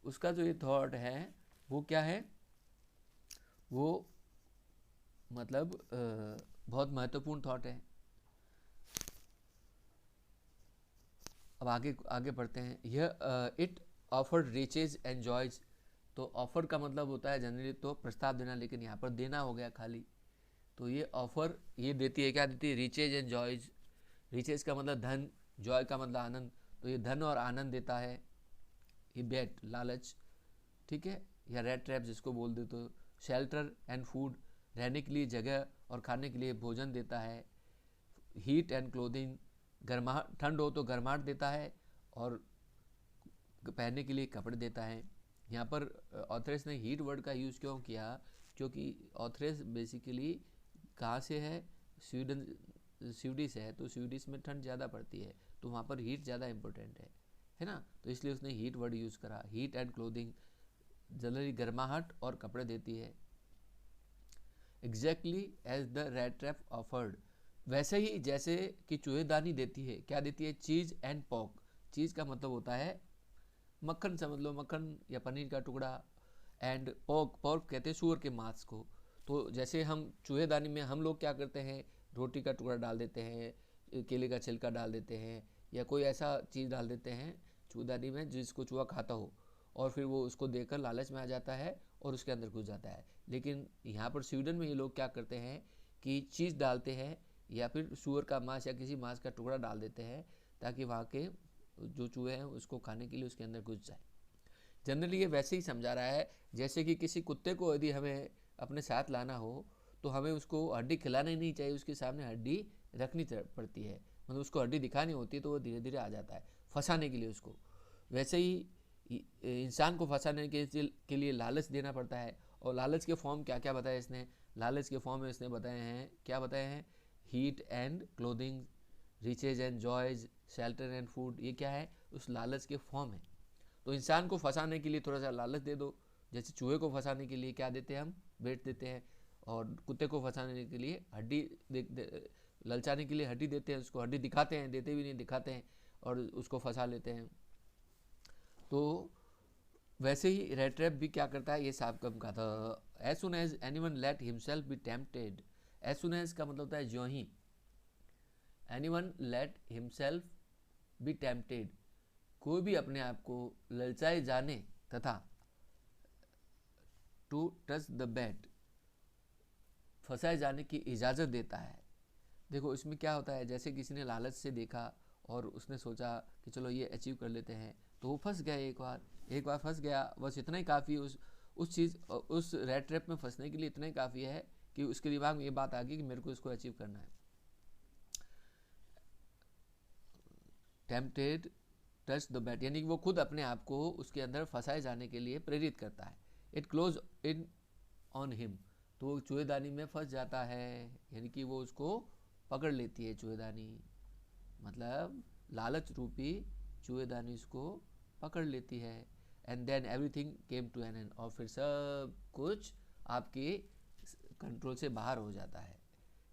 उसका जो ये थॉट है वो क्या है, वो मतलब बहुत महत्वपूर्ण थॉट है। अब आगे आगे पढ़ते हैं। यह it offered riches and joys, तो ऑफर का मतलब होता है जनरली तो प्रस्ताव देना, लेकिन यहाँ पर देना हो गया खाली। तो ये ऑफर ये देती है, क्या देती है? Riches and joys. रिचेज का मतलब धन, जॉय का मतलब आनंद, तो ये धन और आनंद देता है। ये बेट लालच, ठीक है, या रेड ट्रैप जिसको बोल दे तो। शेल्टर एंड फूड, रहने के लिए जगह और खाने के लिए भोजन देता है। हीट एंड क्लोथिंग, गर्माहट, ठंड हो तो गर्माहट देता है और पहनने के लिए कपड़े देता है। यहाँ पर ऑथरेस ने हीट वर्ड का यूज़ क्यों किया? क्योंकि ऑथरेस बेसिकली कहाँ से है? स्वीडन, स्वीडिश है, तो स्वीडिश में ठंड ज़्यादा पड़ती है, तो वहाँ पर हीट ज़्यादा इम्पोर्टेंट है ना, तो इसलिए उसने हीट वर्ड यूज़ करा। हीट एंड क्लोथिंग, जनरली गर्माहट और कपड़े देती है। Exactly as the rat trap offered, वैसे ही जैसे कि चूहेदानी देती है। क्या देती है? चीज़ एंड पॉक। चीज़ का मतलब होता है मक्खन, समझ लो मक्खन या पनीर का टुकड़ा, एंड पॉर्क, पॉर्क कहते हैं सूअर के मांस को। तो जैसे हम चूहेदानी में हम लोग क्या करते हैं, रोटी का टुकड़ा डाल देते हैं, केले का छिलका डाल देते हैं, या कोई ऐसा चीज़ डाल देते हैं चूहेदानी में जिसको चूहा खाता हो, और फिर वो उसको देखकर लालच में आ जाता है और उसके अंदर घुस जाता है। लेकिन यहाँ पर स्वीडन में ये लोग क्या करते हैं कि चीज़ डालते हैं या फिर सूअर का मांस या किसी मांस का टुकड़ा डाल देते हैं, ताकि वहाँ के जो चूहे हैं उसको खाने के लिए उसके अंदर घुस जाए। जनरली ये वैसे ही समझा रहा है जैसे कि किसी कुत्ते को यदि हमें अपने साथ लाना हो तो हमें उसको हड्डी खिलानी नहीं चाहिए, उसके सामने हड्डी रखनी पड़ती है, मतलब उसको हड्डी दिखानी होती है, तो वो धीरे धीरे आ जाता है फंसाने के लिए उसको। वैसे ही इंसान को फंसाने के लिए लालच देना पड़ता है। और लालच के फॉर्म क्या क्या बताया इसने? लालच के फॉर्म में इसने बताए हैं, क्या बताए हैं? Heat and clothing, riches and joys, shelter and food, ये क्या है? उस लालच के फॉर्म है। तो इंसान को फंसाने के लिए थोड़ा सा लालच दे दो, जैसे चूहे को फंसाने के लिए क्या देते हैं हम? बेट देते हैं, और कुत्ते को फंसाने के लिए हड्डी ललचाने के लिए हड्डी देते हैं, उसको हड्डी दिखाते हैं, देते भी नहीं दिखाते हैं, और उसको फंसा लेते हैं। तो वैसे ही रेड ट्रैप भी क्या करता है, ये साफ कम का था। As soon as anyone let himself be tempted, as soon as का मतलब होता है जो ही, anyone let himself be tempted, कोई भी अपने आप को ललचाए जाने तथा टू टच द बेट, फंसाए जाने की इजाज़त देता है। देखो इसमें क्या होता है, जैसे किसी ने लालच से देखा और उसने सोचा कि चलो ये अचीव कर लेते हैं, तो वो फंस गया, एक बार फंस गया, बस इतना ही काफ़ी, उस रेड ट्रैप में फंसने के लिए इतना ही काफ़ी है कि उसके दिमाग में ये बात आ गई कि मेरे को इसको अचीव करना है। टेम्पटेड टच द बैट, यानी कि वो खुद अपने आप को उसके अंदर फंसाए जाने के लिए प्रेरित करता है। It close in on him, तो वो चूहेदानी में फंस जाता है, यानी कि वो उसको पकड़ लेती है चूहेदानी, मतलब लालच रूपी चूहेदानी उसको पकड़ लेती है। And then everything came to an end, और फिर सब कुछ आपके कंट्रोल से बाहर हो जाता है।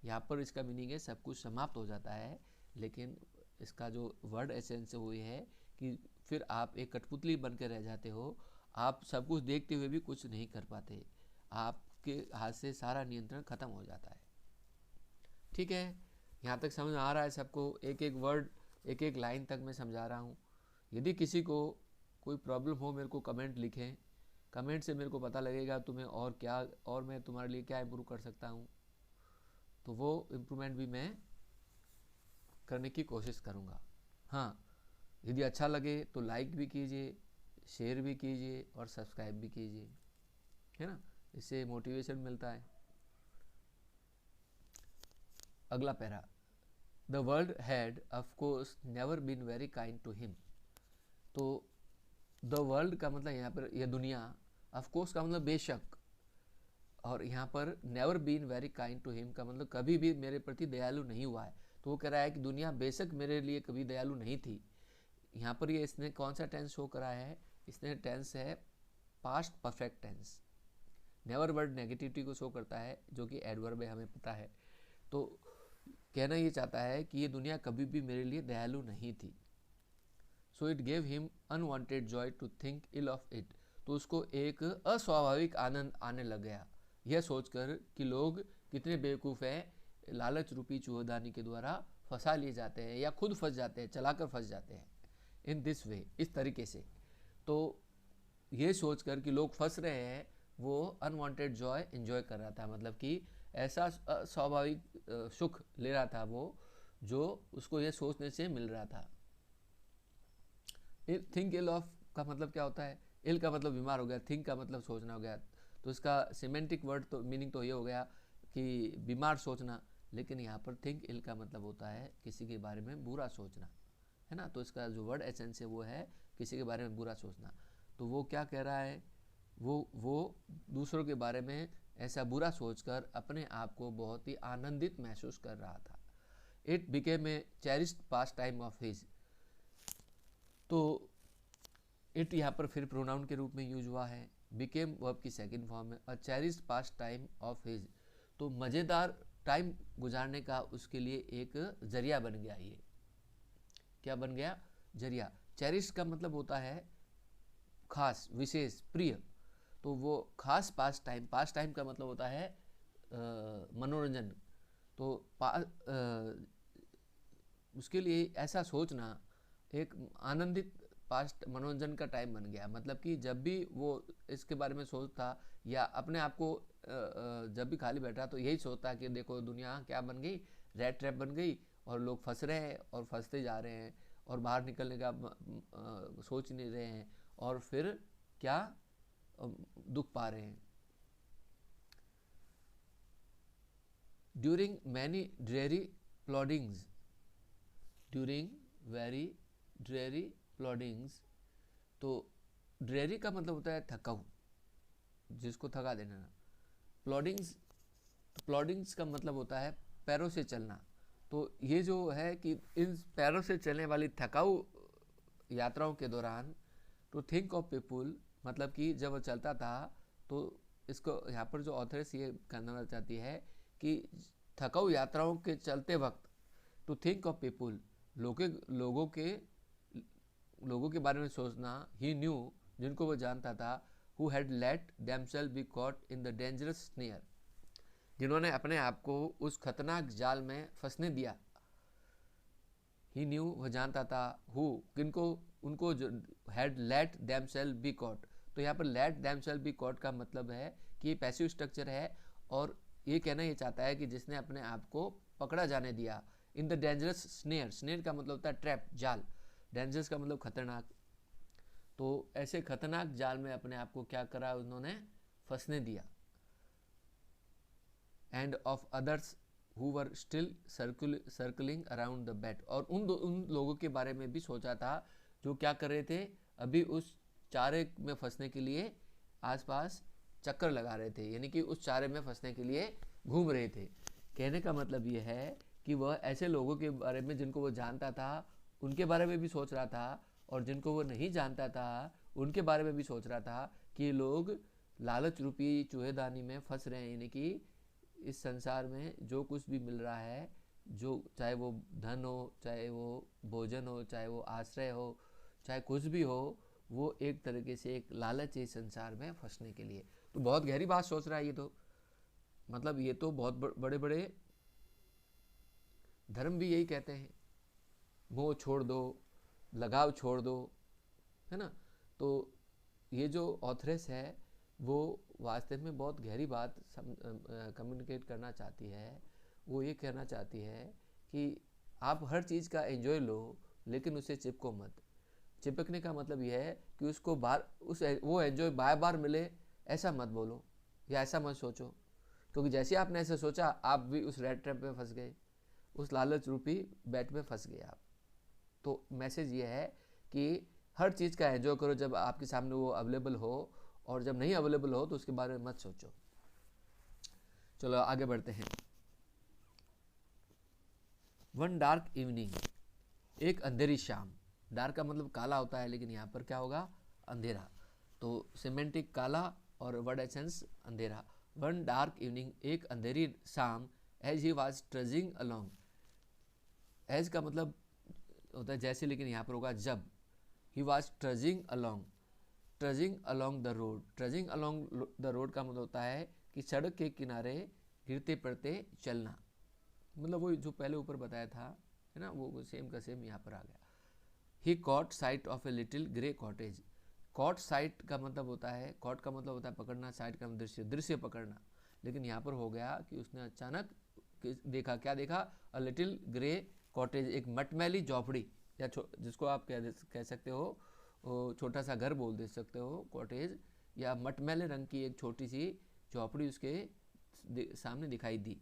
यहाँ पर इसका मीनिंग है सब कुछ समाप्त हो जाता है, लेकिन इसका जो वर्ड एसेंस है वो ये है कि फिर आप एक कठपुतली बन कर रह जाते हो, आप सब कुछ देखते हुए भी कुछ नहीं कर पाते, आपके हाथ से सारा नियंत्रण खत्म हो जाता है। ठीक है, यहाँ तक समझ आ रहा है सबको? एक एक वर्ड, एक एक लाइन तक मैं समझा रहा हूँ। यदि किसी को कोई प्रॉब्लम हो मेरे को कमेंट लिखें, कमेंट से मेरे को पता लगेगा तुम्हें और क्या, और मैं तुम्हारे लिए क्या इम्प्रूव कर सकता हूँ, तो वो इम्प्रूवमेंट भी मैं करने की कोशिश करूँगा। हाँ, यदि अच्छा लगे तो लाइक भी कीजिए, शेयर भी कीजिए और सब्सक्राइब भी कीजिए, है ना, इससे मोटिवेशन मिलता है। अगला para, the world had of course never been very kind to him. तो द वर्ल्ड का मतलब यहाँ पर यह दुनिया, ऑफ कोर्स का मतलब बेशक, और यहाँ पर never been very kind to him का मतलब कभी भी मेरे प्रति दयालु नहीं हुआ है। तो वो कह रहा है कि दुनिया बेशक मेरे लिए कभी दयालु नहीं थी। यहाँ पर ये इसने कौन सा टेंस शो करा है, इसने टेंस है past perfect tense. Never word negativity को शो करता है, जो कि एडवर्ब है, हमें पता है। तो कहना ये चाहता है कि ये दुनिया कभी भी मेरे लिए दयालु नहीं थी। So it gave him unwanted joy to think ill of it. तो उसको एक अस्वाभाविक आनंद आने लग गया यह सोचकर कि लोग कितने बेवकूफ़ हैं, लालच रूपी चूहेदानी के द्वारा फंसा लिए जाते हैं या खुद फंस जाते हैं, चलाकर फंस जाते हैं। इन दिस वे, इस तरीके से। तो ये सोचकर कि लोग फंस रहे हैं, वो अनवांटेड जॉय एंजॉय कर रहा था, मतलब कि ऐसा स्वाभाविक सुख ले रहा था वो, जो उसको ये सोचने से मिल रहा था। थिंक इल ऑफ का मतलब क्या होता है, इल का मतलब बीमार हो गया, थिंक का मतलब सोचना हो गया। तो इसका सिमेंटिक वर्ड तो मीनिंग तो ये हो गया कि बीमार सोचना, लेकिन यहाँ पर थिंक इल का मतलब होता है किसी के बारे में बुरा सोचना, है ना। तो इसका जो वर्ड एसेंस है वो है किसी के बारे में बुरा सोचना। तो वो क्या कह रहा है, वो दूसरों के बारे में ऐसा बुरा सोचकर अपने आप को बहुत ही आनंदित महसूस कर रहा था। It became a cherished past time of his. तो इट यहाँ पर फिर प्रोनाउन के रूप में यूज हुआ है, बिकेम वर्ब की सेकंड फॉर्म है, और cherished past time of his. तो मज़ेदार टाइम गुजारने का उसके लिए एक जरिया बन गया। ये क्या बन गया, जरिया। चेरिश का मतलब होता है खास, विशेष, प्रिय। तो वो खास पास्ट टाइम का मतलब होता है मनोरंजन। तो उसके लिए ऐसा सोचना एक आनंदित पास्ट मनोरंजन का टाइम बन गया। मतलब कि जब भी वो इसके बारे में सोचता या अपने आप को जब भी खाली बैठा तो यही सोचता कि देखो दुनिया क्या बन गई, रैट ट्रैप बन गई, और लोग फंस रहे हैं और फंसते जा रहे हैं और बाहर निकलने का सोच नहीं रहे हैं, और फिर क्या दुख पा रहे हैं। During many dreary ploddings, during very dreary ploddings. तो ड्रेरी का मतलब होता है थकाऊ, जिसको थका देना। प्लॉडिंग्स, तो प्लॉडिंग्स का मतलब होता है पैरों से चलना। तो ये जो है कि इन पैरों से चलने वाली थकाऊ यात्राओं के दौरान, टू थिंक ऑफ पीपुल, मतलब कि जब वो चलता था, तो इसको यहाँ पर जो ऑथर्स ये करना चाहती है कि थकाऊ यात्राओं के चलते वक्त टू थिंक ऑफ पीपुल, लोगों के बारे में सोचना। ही न्यू, जिनको वो जानता था, who had let themselves be caught in the dangerous snare, जिन्होंने अपने आप को उस खतरनाक जाल में फंसने दिया। ही न्यू, वह जानता था, हु, किनको, उनको, जो had let themselves be caught. तो यहाँ पर लेट देमसेल्फ बी कॉट का मतलब है कि ये पैसिव स्ट्रक्चर है, और ये कहना ये चाहता है कि जिसने अपने आप को पकड़ा जाने दिया। इन द डेंजरस स्नेयर, स्नेयर का मतलब होता है ट्रैप, जाल। डेंजरस का मतलब खतरनाक। तो ऐसे खतरनाक जाल में अपने आप को क्या करा, उन्होंने फंसने दिया। End of others who were still circling around the bed, और उन लोगों के बारे में भी सोचा था जो क्या कर रहे थे, अभी उस चारे में फंसने के लिए आसपास चक्कर लगा रहे थे, यानी कि उस चारे में फंसने के लिए घूम रहे थे। कहने का मतलब ये है कि वह ऐसे लोगों के बारे में जिनको वो जानता था उनके बारे में भी सोच रहा था, और जिनको वो नहीं जानता था उनके बारे में भी सोच रहा था कि लोग लालच रूपी चूहेदानी में फंस रहे हैं, यानी कि इस संसार में जो कुछ भी मिल रहा है, जो चाहे वो धन हो, चाहे वो भोजन हो, चाहे वो आश्रय हो, चाहे कुछ भी हो, वो एक तरीके से एक लालच है संसार में फंसने के लिए। तो बहुत गहरी बात सोच रहा है ये तो, मतलब ये तो बहुत बड़े बड़े धर्म भी यही कहते हैं, मोह छोड़ दो, लगाव छोड़ दो, है ना। तो ये जो ऑथरेस है वो वास्तव में बहुत गहरी बात कम्युनिकेट करना चाहती है। वो ये कहना चाहती है कि आप हर चीज़ का एंजॉय लो, लेकिन उसे चिपको मत। चिपकने का मतलब यह है कि उसको बार उस वो एंजॉय बार बार मिले, ऐसा मत बोलो या ऐसा मत सोचो, क्योंकि जैसे आपने ऐसे सोचा आप भी उस रेड ट्रैप में फंस गए, उस लालच रूपी बैट में फंस गए आप। तो मैसेज ये है कि हर चीज़ का एंजॉय करो जब आपके सामने वो अवेलेबल हो, और जब नहीं अवेलेबल हो तो उसके बारे में मत सोचो। चलो आगे बढ़ते हैं। वन डार्क इवनिंग, एक अंधेरी शाम। डार्क का मतलब काला होता है, लेकिन यहाँ पर क्या होगा, अंधेरा। तो सिमेंटिक काला और वर्ड एसेंस अंधेरा। वन डार्क इवनिंग, एक अंधेरी शाम, as he was trudging along. As का मतलब होता है जैसे, लेकिन यहाँ पर होगा जब। He was trudging along, trudging along the road. Trudging along the road का मतलब होता है कि सड़क के किनारे गिरते पड़ते चलना, मतलब वो जो पहले ऊपर बताया था है ना, वो सेम का सेम यहाँ पर आ गया। He caught sight of a little grey cottage. Caught sight का मतलब होता है, कॉट का मतलब होता है पकड़ना, साइट का दृश्य, दृश्य पकड़ना, लेकिन यहाँ पर हो गया कि उसने अचानक देखा, क्या देखा, अ लिटिल ग्रे कॉटेज, एक मटमैली झोपड़ी, या जिसको आप कह सकते हो छोटा सा घर बोल दे सकते हो कॉटेज, या मटमैले रंग की एक छोटी सी झोपड़ी उसके सामने दिखाई दी।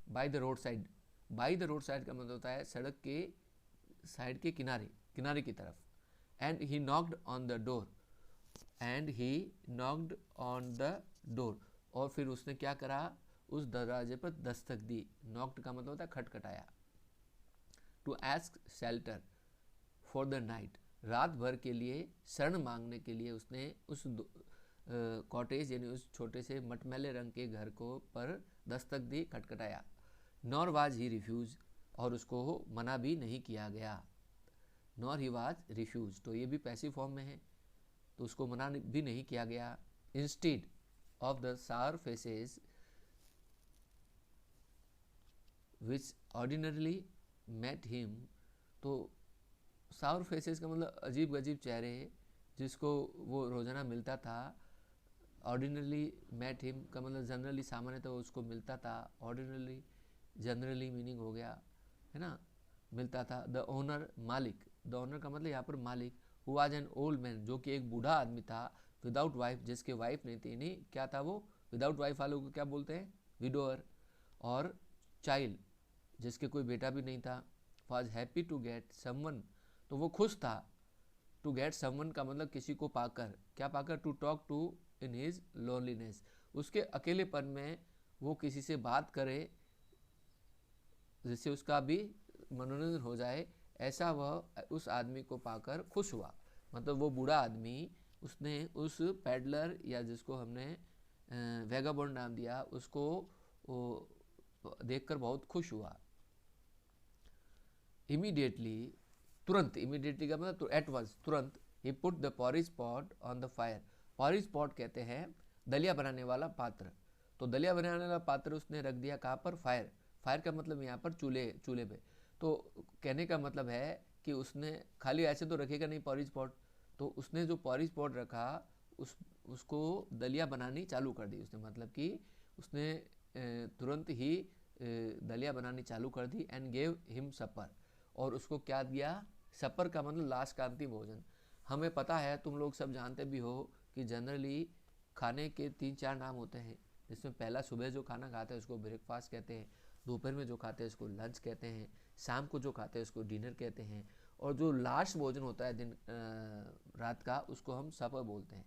By the road side, by the road side का मतलब होता है सड़क के साइड के किनारे, किनारे की तरफ। And he knocked on the door, and he knocked on the door, और फिर उसने क्या करा, उस दरवाजे पर दस्तक दी। नॉक्ड का मतलब होता है खटखटाया। To ask shelter for the night, रात भर के लिए शरण मांगने के लिए उसने उस कॉटेज यानी उस छोटे से मटमैले रंग के घर को पर दस्तक दी, खटखटाया। नॉर वाज ही रिफ्यूज, और उसको मना भी नहीं किया गया। नॉर ही वाज रिफ्यूज, तो ये भी पैसिव फॉर्म में है, तो उसको मना भी नहीं किया गया। इंस्टेड ऑफ द सार फेसेस विच ऑर्डिनरली मेट हिम, तो साउर फेसेस का मतलब अजीब गजीब चेहरे जिसको वो रोज़ाना मिलता था। ऑर्डिनरली मेट हिम का मतलब जनरली सामान्यतः तो उसको मिलता था। ऑर्डिनरली जनरली मीनिंग हो गया है ना, मिलता था। द ओनर मालिक, द ओनर का मतलब यहाँ पर मालिक। Who was an old man, जो कि एक बूढ़ा आदमी था। विदाउट वाइफ, जिसके वाइफ नहीं थी, नहीं क्या था वो, विदाउट वाइफ वालों को क्या बोलते हैं, विडोअर। और चाइल्ड, जिसके कोई बेटा भी नहीं था। Was happy to get someone, तो वो खुश था। टू गेट समवन का मतलब किसी को पाकर, क्या पाकर, to talk to in his loneliness, उसके अकेलेपन में वो किसी से बात करे जिससे उसका भी मनोरंजन हो जाए, ऐसा वह उस आदमी को पाकर खुश हुआ। मतलब वो बूढ़ा आदमी, उसने उस पैडलर या जिसको हमने वैगाबॉन्ड नाम दिया, उसको देखकर बहुत खुश हुआ। इमीडिएटली, तुरंत, इमीडिएटली का मतलब एट वंस, तुरंत। He put the porridge pot on the fire, porridge pot कहते हैं दलिया बनाने वाला पात्र, तो दलिया बनाने वाला पात्र उसने रख दिया कहाँ पर, फायर। फायर का मतलब यहाँ पर चूल्हे, चूल्हे पे। तो कहने का मतलब है कि उसने खाली ऐसे तो रखेगा नहीं पॉरिज पॉट, तो उसने जो पॉरिज पॉट रखा उसको दलिया बनानी चालू कर दी उसने, मतलब कि उसने तुरंत ही दलिया बनानी चालू कर दी। एंड गेव हिम सपर, और उसको क्या दिया, सपर का मतलब लास्ट का अंतिम भोजन। हमें पता है, तुम लोग सब जानते भी हो कि जनरली खाने के 3-4 नाम होते हैं, जिसमें पहला सुबह जो खाना खाते हैं उसको ब्रेकफास्ट कहते हैं, दोपहर में जो खाते हैं उसको लंच कहते हैं, शाम को जो खाते हैं उसको डिनर कहते हैं, और जो लास्ट भोजन होता है दिन रात का, उसको हम सपर बोलते हैं।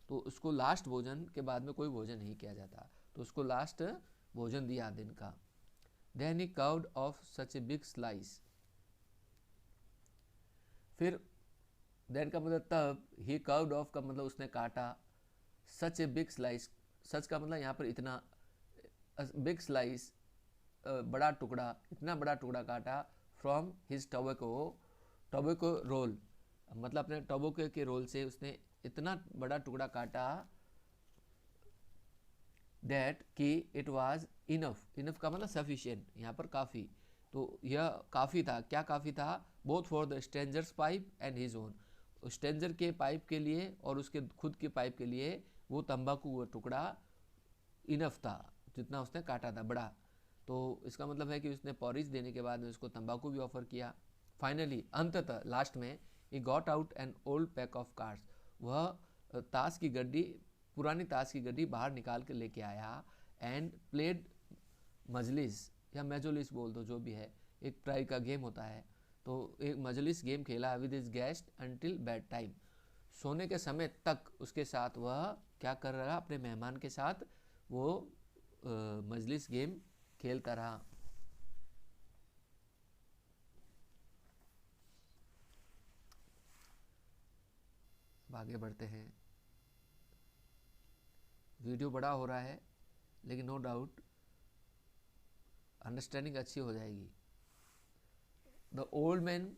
तो उसको लास्ट भोजन के बाद में कोई भोजन नहीं किया जाता, तो उसको लास्ट भोजन दिया दिन का। Then he carved off such a big slice, फिर देन का मतलब तब, ही कर्व्ड ऑफ का मतलब उसने काटा, सच ए बिग स्लाइस, सच का मतलब यहाँ पर इतना, बिग स्लाइस बड़ा टुकड़ा, इतना बड़ा टुकड़ा काटा, from his tobacco, tobacco roll, मतलब अपने टोबैको के रोल से उसने इतना बड़ा टुकड़ा काटा, दैट कि इट वाज इनफ, इनफ का मतलब सफिशिएंट, यहाँ पर काफ़ी, तो यह काफ़ी था, क्या काफ़ी था, both for the strangers pipe and his own, stranger के पाइप के लिए और उसके खुद के पाइप के लिए वो तंबाकू वो टुकड़ा इनफ था, जितना उसने काटा था बड़ा। तो इसका मतलब है कि उसने पॉरिज देने के बाद में उसको तंबाकू भी ऑफर किया। फाइनली, अंततः, लास्ट में, he got out an old pack of cards, वह ताश की गड्डी, पुरानी ताश की गड्डी बाहर निकाल के लेके आया, एंड प्लेड मजलिस या मेजोलिस बोल दो, जो भी है, एक ट्राई का गेम होता है, तो एक मजलिस गेम खेला with his guest until bed time, सोने के समय तक उसके साथ वह क्या कर रहा, अपने मेहमान के साथ वो मजलिस गेम खेलता रहा। आगे बढ़ते हैं, वीडियो बड़ा हो रहा है लेकिन नो डाउट अंडरस्टैंडिंग अच्छी हो जाएगी। The old man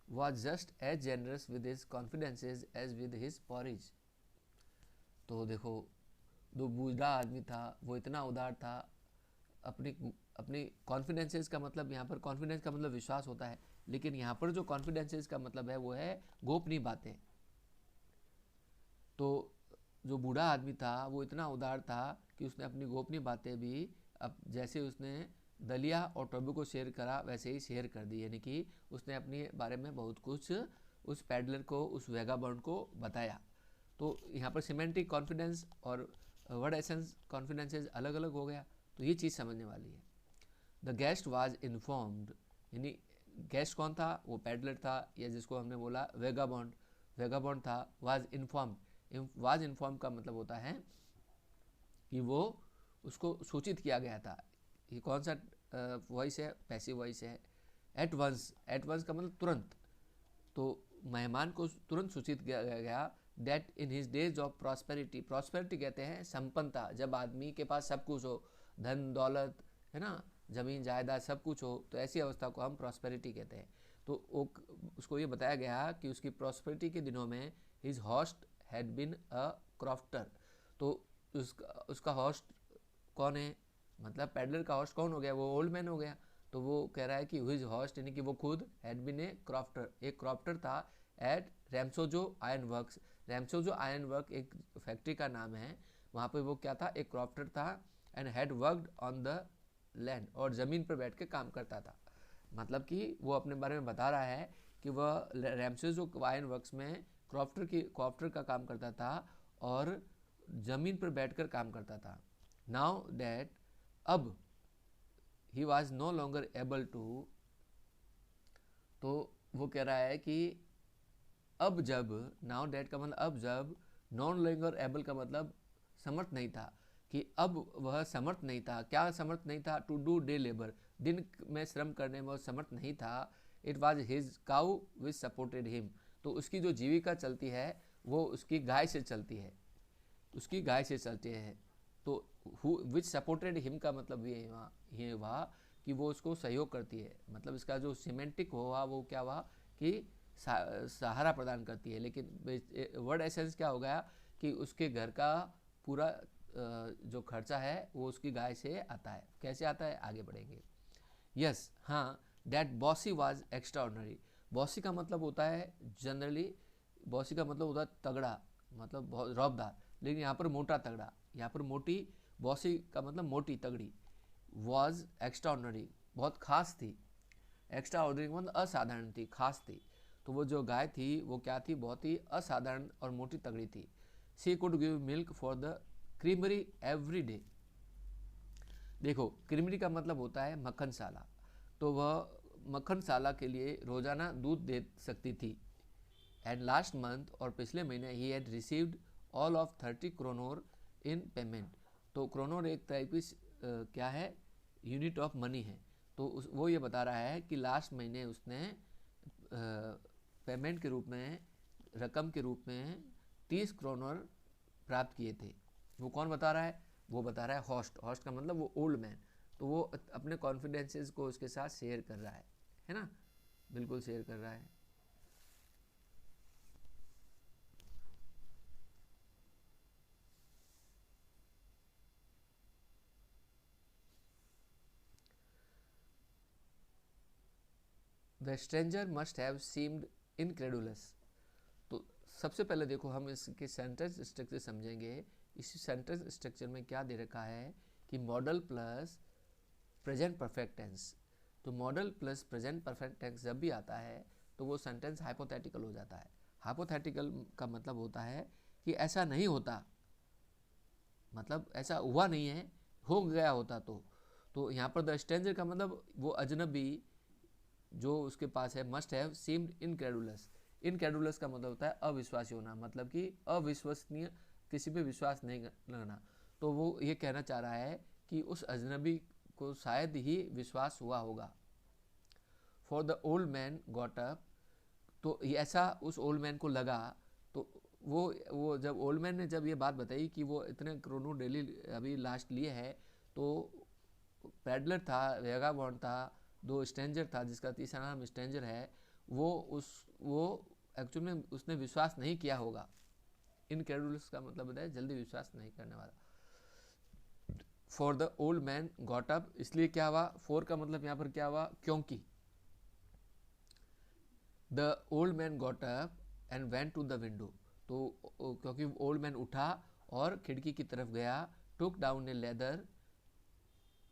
was just as generous with his confidences as with his porridge। तो देखो, जो बूढ़ा आदमी था वो इतना उदार था, अपनी अपनी कॉन्फिडेंसेस का मतलब, यहाँ पर कॉन्फिडेंस का मतलब विश्वास होता है, लेकिन यहाँ पर जो कॉन्फिडेंसेस का मतलब है वो है गोपनीय बातें। तो जो बूढ़ा आदमी था वो इतना उदार था कि उसने अपनी गोपनीय बातें भी, अब जैसे उसने दलिया और टोबू को शेयर करा वैसे ही शेयर कर दी, यानी कि उसने अपने बारे में बहुत कुछ उस पैडलर को, उस वेगाबॉन्ड को बताया। तो यहाँ पर सिमेंटिक कॉन्फिडेंस और वर्ड एसेंस कॉन्फिडेंसेस अलग अलग हो गया, तो ये चीज़ समझने वाली है। द गेस्ट वाज इन्फॉर्म्ड, यानी गेस्ट कौन था, वो पैडलर था, या जिसको हमने बोला वेगाबॉन्ड था। वाज इन्फॉर्म का मतलब होता है कि वो उसको सूचित किया गया था। ये कौन सा वॉइस है, पैसिव वॉइस है। एट वंस का मतलब तुरंत, तो मेहमान को तुरंत सूचित किया गया that in his days of prosperity, prosperity कहते हैं संपन्नता, जब आदमी के पास सब कुछ हो, धन दौलत है ना, जमीन जायदाद सब कुछ हो, तो ऐसी अवस्था को हम प्रॉस्पेरिटी कहते हैं। तो उसको ये बताया गया कि उसकी प्रॉस्पेरिटी के दिनों में his host had been a crofter. तो उसका हॉस्ट कौन है, मतलब पैडलर का हॉस्ट कौन हो गया, वो ओल्ड मैन हो गया। तो वो कह रहा है कि हिज हॉस्ट, यानी कि वो खुद हैड बीन ए क्रॉफ्टर, एक क्रॉफ्टर था at Ramsjo iron works. Ramsjo iron work एक फैक्ट्री का नाम है, वहाँ पे वो क्या था, एक क्रॉफ्टर था। And had worked on the land, और ज़मीन पर बैठ के काम करता था। मतलब कि वो अपने बारे में बता रहा है कि वह रैमसोजो आयरन वर्क्स में क्रॉफ्टर का काम करता था और ज़मीन पर बैठकर काम करता था। नाउ दैट, अब he was no longer able to, तो वो कह रहा है कि अब जब, नाउ डैट का मतलब अब जब, नॉन लॉन्गर एबल का मतलब समर्थ नहीं था, कि अब वह समर्थ नहीं था। क्या समर्थ नहीं था, टू डू डे लेबर, दिन में श्रम करने में वह समर्थ नहीं था। It was his cow which supported him, तो उसकी जो जीविका चलती है वो उसकी गाय से चलती है, उसकी गाय से चलती है। तो विच सपोर्टेड हिम का मतलब ये हुआ कि वो उसको सहयोग करती है, मतलब इसका जो सिमेंटिक हुआ वो क्या हुआ कि सहारा प्रदान करती है। लेकिन वर्ड एसेंस क्या हो गया कि उसके घर का पूरा जो खर्चा है वो उसकी गाय से आता है। कैसे आता है, आगे बढ़ेंगे। यस, हाँ, that bossy was extraordinary. Bossy का मतलब होता है जनरली, बॉसी का मतलब होता है तगड़ा, मतलब बहुत रौबदार, लेकिन यहाँ पर मोटा तगड़ा, यहाँ पर मोटी, बॉसी का मतलब मोटी तगड़ी। वॉज एक्स्ट्राऑर्डिनरी, बहुत खास थी। एक्स्ट्रा ऑर्डिनरी मतलब असाधारण थी, खास थी। तो वो जो गाय थी वो क्या थी, बहुत ही असाधारण और मोटी तगड़ी थी। She could give milk for the creamery every day. देखो, क्रीमरी का मतलब होता है मक्खनशाला, तो वह मक्खनशाला के लिए रोजाना दूध दे सकती थी। एंड लास्ट मंथ, और पिछले महीने, he had received all of 30 kronor in payment. तो क्रोनोर एक टाइप की क्या है, यूनिट ऑफ मनी है। तो वो ये बता रहा है कि लास्ट महीने उसने पेमेंट के रूप में, रकम के रूप में 30 क्रोनर प्राप्त किए थे। वो कौन बता रहा है, वो बता रहा है हॉस्ट। हॉस्ट का मतलब वो ओल्ड मैन। तो वो अपने कॉन्फिडेंसेस को उसके साथ शेयर कर रहा है ना, बिल्कुल शेयर कर रहा है। The stranger must have seemed incredulous. तो सबसे पहले देखो हम इसके सेंटेंस स्ट्रक्चर समझेंगे। इस सेंटेंस स्ट्रक्चर में क्या दे रखा है कि modal plus present perfect tense. तो modal plus present perfect tense जब भी आता है तो वो सेंटेंस हाइपोथेटिकल हो जाता है। हाइपोथेटिकल का मतलब होता है कि ऐसा नहीं होता, मतलब ऐसा हुआ नहीं है, हो गया होता तो यहाँ पर द स्ट्रेंजर का मतलब वो अजनबी जो उसके पास है must have seemed incredulous. Incredulous का मतलब होता है अविश्वासी होना, मतलब कि अविश्वसनीय, किसी पे विश्वास नहीं करना। तो वो ये कहना चाह रहा है कि उस अजनबी को शायद ही विश्वास हुआ होगा। For the old man got up, तो ऐसा उस ओल्ड मैन को लगा। तो वो जब ओल्ड मैन ने जब ये बात बताई कि वो इतने क्रोनों डेली अभी लास्ट लिए है, तो पैडलर था, वेगाबॉन्ड था, दो स्ट्रेंजर था जिसका तीसरा नाम स्ट्रेंजर है, वो एक्चुअल में उसने विश्वास नहीं किया होगा। इनक्रेडुलस का मतलब होता है जल्दी विश्वास नहीं करने वाला। For the old man got up, इसलिए क्या हुआ, फॉर का मतलब यहाँ पर क्या हुआ, क्योंकि the old man got up and went to the window, तो क्योंकि ओल्ड मैन उठा और खिड़की की तरफ गया। टुक डाउन ए लेदर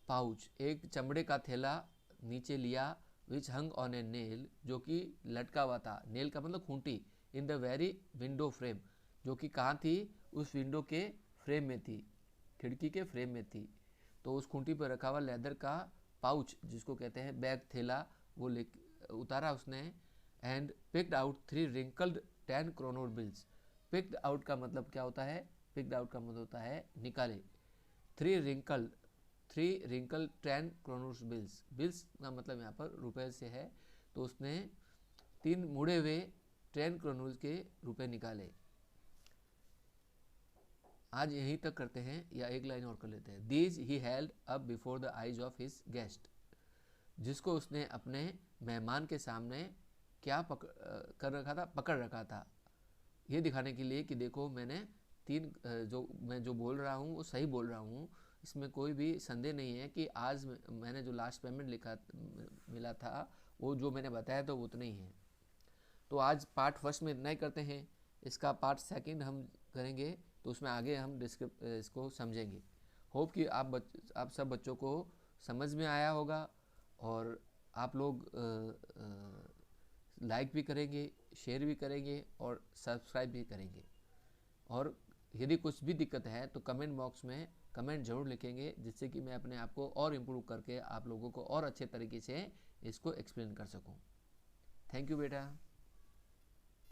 पाउच, एक चमड़े का थैला नीचे लिया। विच हंग ऑन ए नेल, जो कि लटका हुआ था। नेल का मतलब Khunti. In the very window frame, जो कि कहाँ थी, उस विंडो के फ्रेम में थी, खिड़की के फ्रेम में थी। तो उस खूंटी पर रखा हुआ लेदर का पाउच, जिसको कहते हैं बैग, थैला, वो ले उतारा उसने। And picked out 3 wrinkled 10 kronor bills. Picked out का मतलब क्या होता है, पिक्ड आउट का मतलब होता है निकाले। 3 रिंकल 10 क्रोनोस बिल्स, बिल्स का मतलब यहाँ पर रुपए से है, तो उसने 3 मुड़े हुए 10 क्रोनोस के रुपए निकाले। आज यहीं तक करते हैं, या एक लाइन और कर लेते हैं। These he held up before the eyes of his guest, जिसको उसने अपने मेहमान के सामने क्या कर रखा था, पकड़ रखा था, ये दिखाने के लिए कि देखो मैंने मैं जो बोल रहा हूँ वो सही बोल रहा हूँ, इसमें कोई भी संदेह नहीं है कि आज मैंने जो लास्ट पेमेंट मिला था, वो जो मैंने बताया तो वो उतना ही है। तो आज पार्ट फर्स्ट में इतना ही करते हैं, इसका पार्ट सेकंड हम करेंगे, तो उसमें आगे हम इसको समझेंगे। होप कि आप सब बच्चों को समझ में आया होगा, और आप लोग लाइक भी करेंगे, शेयर भी करेंगे और सब्सक्राइब भी करेंगे। और यदि कुछ भी दिक्कत है तो कमेंट बॉक्स में कमेंट जरूर लिखेंगे, जिससे कि मैं अपने आप को और इम्प्रूव करके आप लोगों को और अच्छे तरीके से इसको एक्सप्लेन कर सकूं। थैंक यू बेटा।